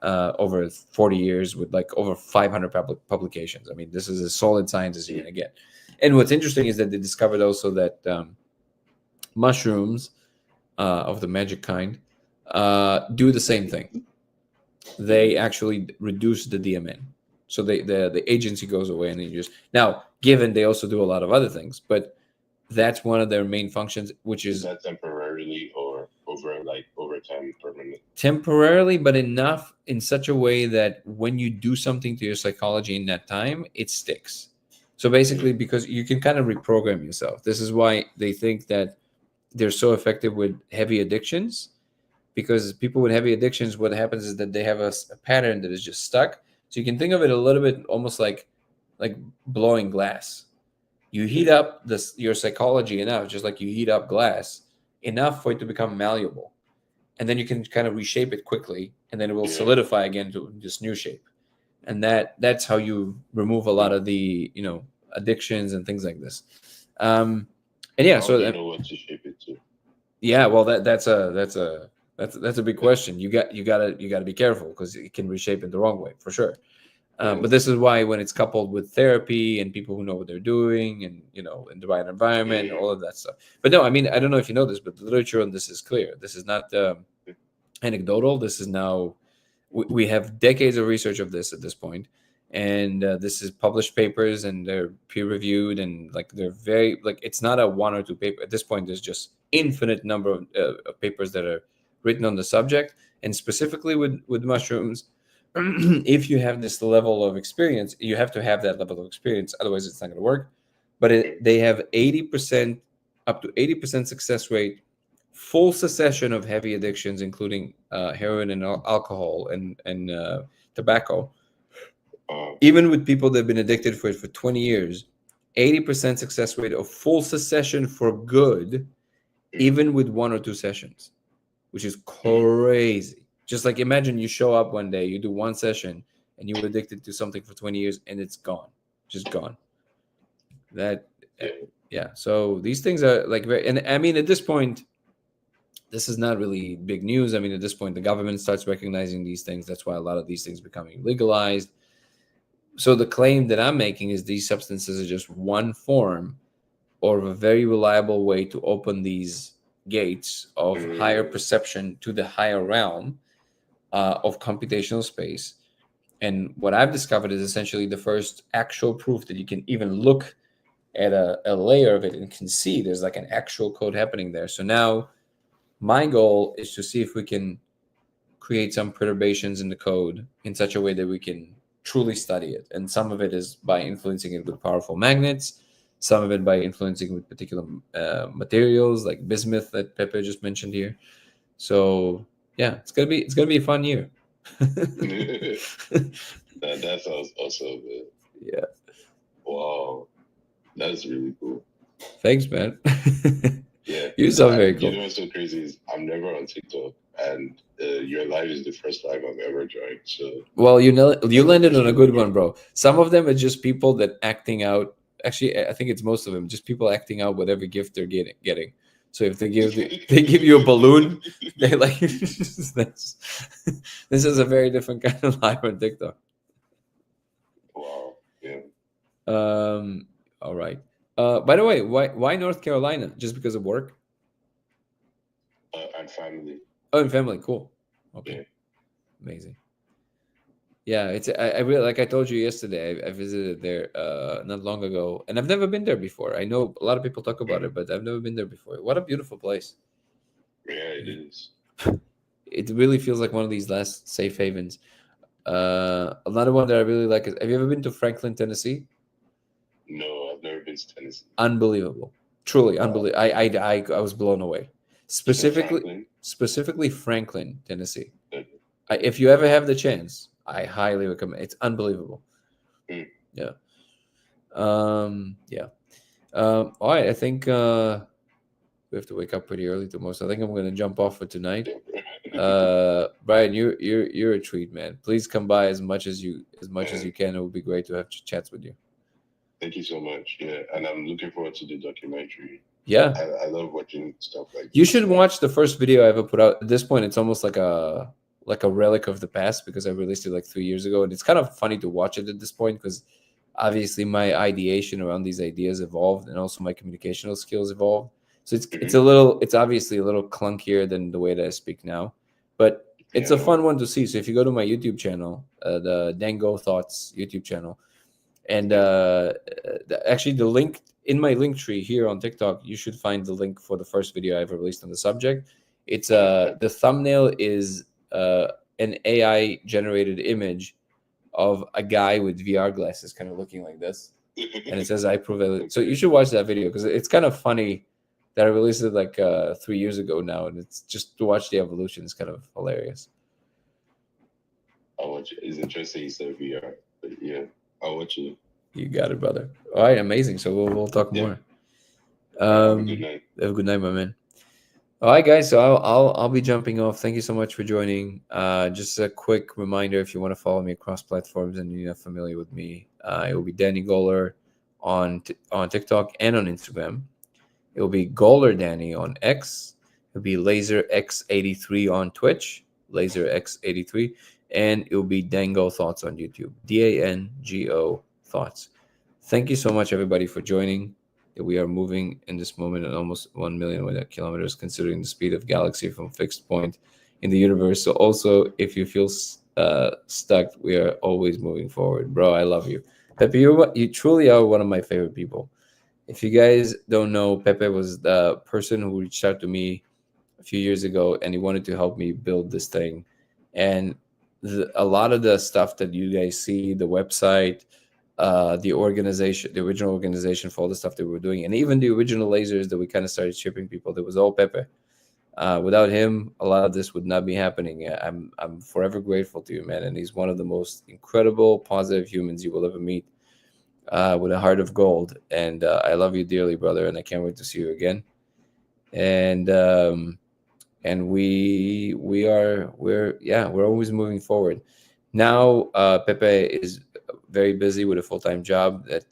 over 40 years with like over 500 publications. I mean, this is as solid science as you're mm, going to get. And what's interesting is that they discovered also that mushrooms of the magic kind do the same thing. They mm, actually reduce the DMN. So the agency goes away, and then you just now, given they also do a lot of other things, but That's one of their main functions, which Is is that temporarily or over time permanent? temporarily, but enough in such a way that when you do something to your psychology in that time, it sticks. So basically, Mm, because you can kind of reprogram yourself. This is why they think that they're so effective with heavy addictions, because people with heavy addictions, what happens is that they have a pattern that is just stuck. So you can think of it a little bit almost like blowing glass. You heat yeah, up your psychology enough, just like you heat up glass, enough for it to become malleable, and then you can kind of reshape it quickly, and then it will yeah. solidify again to this new shape. And that's how you remove a lot Mm. of the addictions and things like this. Um, and yeah, How do so you know what to shape it to? yeah, well, that's a big question. You gotta be careful because it can reshape it the wrong way for sure. Yeah, But this is why when it's coupled with therapy and people who know what they're doing and in the right environment, yeah, all of that stuff. But no, I mean, I don't know if you know this, but the literature on this is clear. This is not anecdotal. This is now we have decades of research of this at this point, and this is published papers and they're peer reviewed, and like they're very like it's not a one or two paper at this point. There's just infinite number of papers that are written on the subject, and specifically with mushrooms. If you have this level of experience, you have to have that level of experience, otherwise it's not going to work. But they have 80%, up to 80% success rate, full cessation of heavy addictions, including heroin and alcohol and tobacco. uh, Even with people that have been addicted for it for 20 years, 80% success rate of full cessation for good, mm, even with one or two sessions, which is mm, crazy. Just like imagine you show up one day, you do one session, and you were addicted to something for 20 years, and it's gone, just gone. That, uh, yeah, yeah. So these things are like very, and I mean, at this point, this is not really big news. I mean, at this point, the government starts recognizing these things. That's why a lot of these things becoming legalized. So the claim that I'm making is these substances are just one form or a very reliable way to open these gates of higher mm, perception to the higher realm of computational space. And what I've discovered is essentially the first actual proof that you can even look at a layer of it and can see there's like an actual code happening there. So now my goal is to see if we can create some perturbations in the code in such a way that we can truly study it. And some of it is by influencing it with powerful magnets, some of it by influencing with particular materials like bismuth that Pepe just mentioned here. So yeah, it's gonna be a fun year. mm. That sounds awesome, man. Yeah, Wow, that's really cool. thanks, man. Yeah, You sound very and you cool. know what's so crazy is I'm never on TikTok, and your live is the first live I've ever joined. So Well, you landed it's on a really good one, cool. bro. Some of them are just people that acting out. Actually, I think it's most of them just people acting out whatever gift they're getting. So if they give you a balloon, they like that's this is a very different kind of life on TikTok. Wow, yeah, Um, all right. By the way, why North Carolina? Just because of work? and family. Oh, and family. Cool. Okay, Yeah. amazing. Yeah, I really like I told you yesterday. I visited there not long ago, and I've never been there before. I know a lot of people talk about Mm. it, but I've never been there before. What a beautiful place! Yeah, it Yeah. is. It really feels like one of these last safe havens. Another one that I really like is. Have you ever been to Franklin, Tennessee? No, I've never been to Tennessee. Unbelievable, truly Wow. unbelievable. I was blown away. You said Specifically, Franklin? specifically Franklin, Tennessee. Okay. If you ever have the chance, I highly recommend. It's unbelievable. Mm. Yeah. Yeah. All right. I think we have to wake up pretty early tomorrow, so I think I'm gonna jump off for tonight. Yeah. Brian, you're a treat, man. Please come by as much as you Man, can. It would be great to have chats with you. thank you so much. Yeah, and I'm looking forward to the documentary. Yeah, I love watching stuff like you this. should watch the first video I ever put out. At this point, it's almost like a relic of the past because I released it like 3 years ago, and it's kind of funny to watch it at this point because obviously my ideation around these ideas evolved, and also my communicational skills evolved. So Hmm. it's obviously a little clunkier than the way that I speak now, but it's a Yeah. fun one to see. So if you go to my YouTube channel, the Dango Thoughts YouTube channel, and Yeah. actually the link in my link tree here on TikTok, you should find the link for the first video I ever released on the subject. It's the thumbnail is an AI generated image of a guy with VR glasses, kind of looking like this, and it says "I prevail." So you should watch that video because it's kind of funny that I released it like 3 years ago now, and it's just to watch the evolution is kind of hilarious. I'll watch it. It's interesting you said VR, but yeah, I'll watch it. You got it, brother. All right, amazing. So we'll talk Yeah. more. Have a good night. Have a good night, my man. All right, guys. So I'll be jumping off. Thank you so much for joining. Just a quick reminder: if you want to follow me across platforms and you're not familiar with me, it will be Danny Goller on TikTok and on Instagram. It will be Goller Danny on X. It'll be Laser X83 on Twitch, Laser X83, and it will be Dango Thoughts on YouTube, DANGO Thoughts. Thank you so much, everybody, for joining. We are moving in this moment at almost 1 million kilometers, considering the speed of galaxy from fixed point in the universe. So also, if you feel stuck, we are always moving forward. Bro, I love you. Pepe, you truly are one of my favorite people. If you guys don't know, Pepe was the person who reached out to me a few years ago and he wanted to help me build this thing. And a lot of the stuff that you guys see, the website, the organization, the original organization for all the stuff that we were doing, and even the original lasers that we kind of started shipping people, that was all Pepe. Without him, a lot of this would not be happening. I'm forever grateful to you, man. And he's one of the most incredible, positive humans you will ever meet, with a heart of gold. And I love you dearly, brother. And I can't wait to see you again. And we're always moving forward. Now, Pepe is very busy with a full-time job that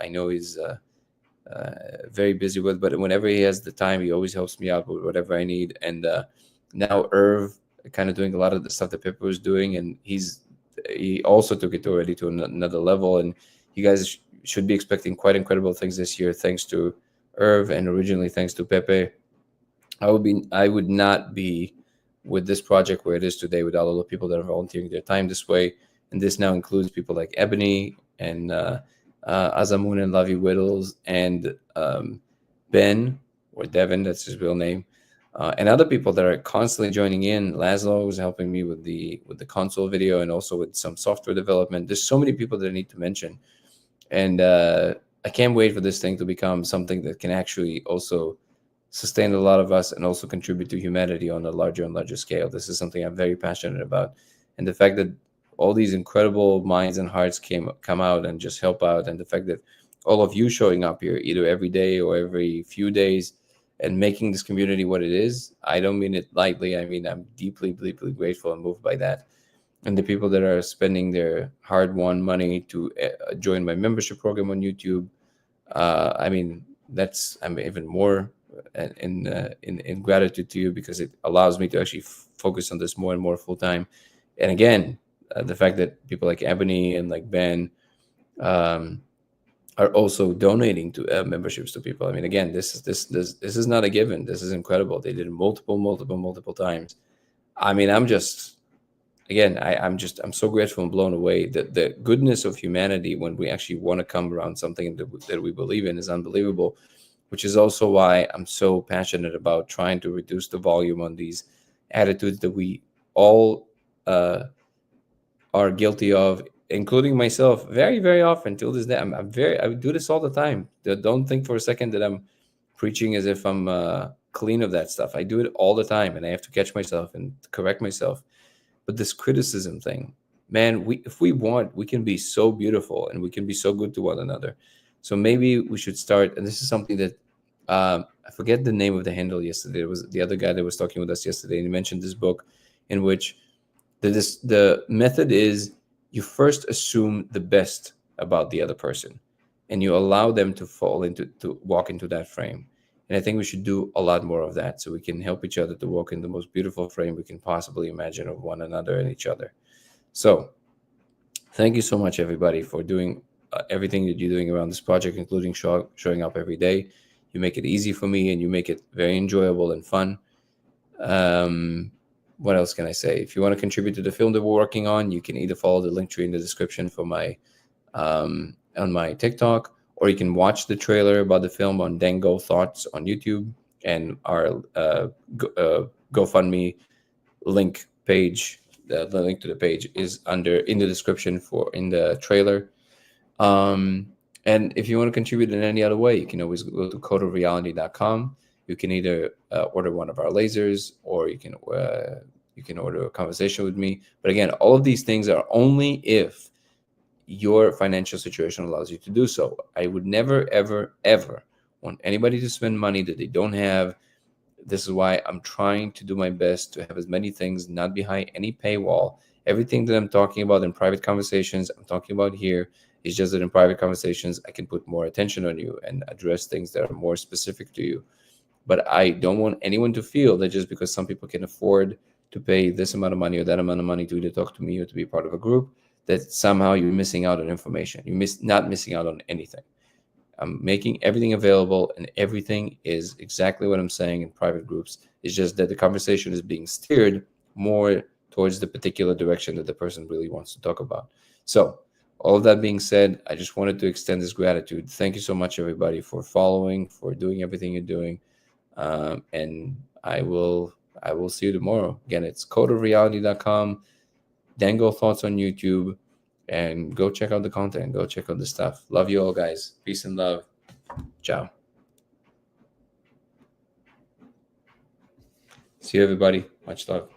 I know he's very busy with, but whenever he has the time, he always helps me out with whatever I need. And now Irv kind of doing a lot of the stuff that Pepe was doing, and he also took it already to another level. And you guys should be expecting quite incredible things this year, thanks to Irv, and originally thanks to Pepe. I would not be with this project where it is today without all the people that are volunteering their time this way. And this now includes people like Ebony and Azamun and Lavi Whittles and Ben, or Devin, that's his real name, and other people that are constantly joining in. Laszlo was helping me with the console video and also with some software development. There's so many people that I need to mention, and I can't wait for this thing to become something that can actually also sustain a lot of us and also contribute to humanity on a larger and larger scale. This is something I'm very passionate about, and the fact that all these incredible minds and hearts come out and just help out, and the fact that all of you showing up here either every day or every few days and making this community what it is, I don't mean it lightly. I mean, I'm deeply, deeply grateful and moved by that. And the people that are spending their hard-won money to join my membership program on YouTube, I mean, I'm even more in gratitude to you, because it allows me to actually focus on this more and more full time. And again, the fact that people like Ebony and like Ben are also donating to memberships to people. I mean, again, this is not a given. This is incredible. They did it multiple times. I mean, I'm just again, I'm so grateful and blown away that the goodness of humanity, when we actually want to come around something that we believe in, is unbelievable. Which is also why I'm so passionate about trying to reduce the volume on these attitudes that we all are guilty of, including myself, very, very often till this day. I do this all the time. Don't think for a second that I'm preaching as if I'm clean of that stuff. I do it all the time, and I have to catch myself and correct myself. But this criticism thing, man, if we want, we can be so beautiful and we can be so good to one another. So maybe we should start. And this is something that I forget the name of the handle yesterday. It was the other guy that was talking with us yesterday, and he mentioned this book in which the method is you first assume the best about the other person, and you allow them to to walk into that frame. And I think we should do a lot more of that, so we can help each other to walk in the most beautiful frame we can possibly imagine of one another and each other. So thank you so much, everybody, for doing everything that you're doing around this project, including showing up every day. You make it easy for me, and you make it very enjoyable and fun. What else can I say? If you want to contribute to the film that we're working on, you can either follow the link tree in the description for my on my TikTok, or you can watch the trailer about the film on Dango Thoughts on YouTube, and our GoFundMe link page. The link to the page is under in the description for in the trailer. Um, and if you want to contribute in any other way, you can always go to codeofreality.com. You can either order one of our lasers, or you can order a conversation with me. But again, all of these things are only if your financial situation allows you to do so. I would never, ever, ever want anybody to spend money that they don't have. This is why I'm trying to do my best to have as many things not behind any paywall. Everything that I'm talking about in private conversations, I'm talking about here. It's just that in private conversations, I can put more attention on you and address things that are more specific to you. But I don't want anyone to feel that just because some people can afford to pay this amount of money or that amount of money to either talk to me or to be part of a group, that somehow you're missing out on information. You're not missing out on anything. I'm making everything available, and everything is exactly what I'm saying in private groups. It's just that the conversation is being steered more towards the particular direction that the person really wants to talk about. So, all of that being said, I just wanted to extend this gratitude. Thank you so much, everybody, for following, for doing everything you're doing, and I will see you tomorrow. Again, it's codeofreality.com. Dango Thoughts on YouTube, and go check out the content. Go check out the stuff. Love you all, guys. Peace and love. Ciao. See you, everybody. Much love.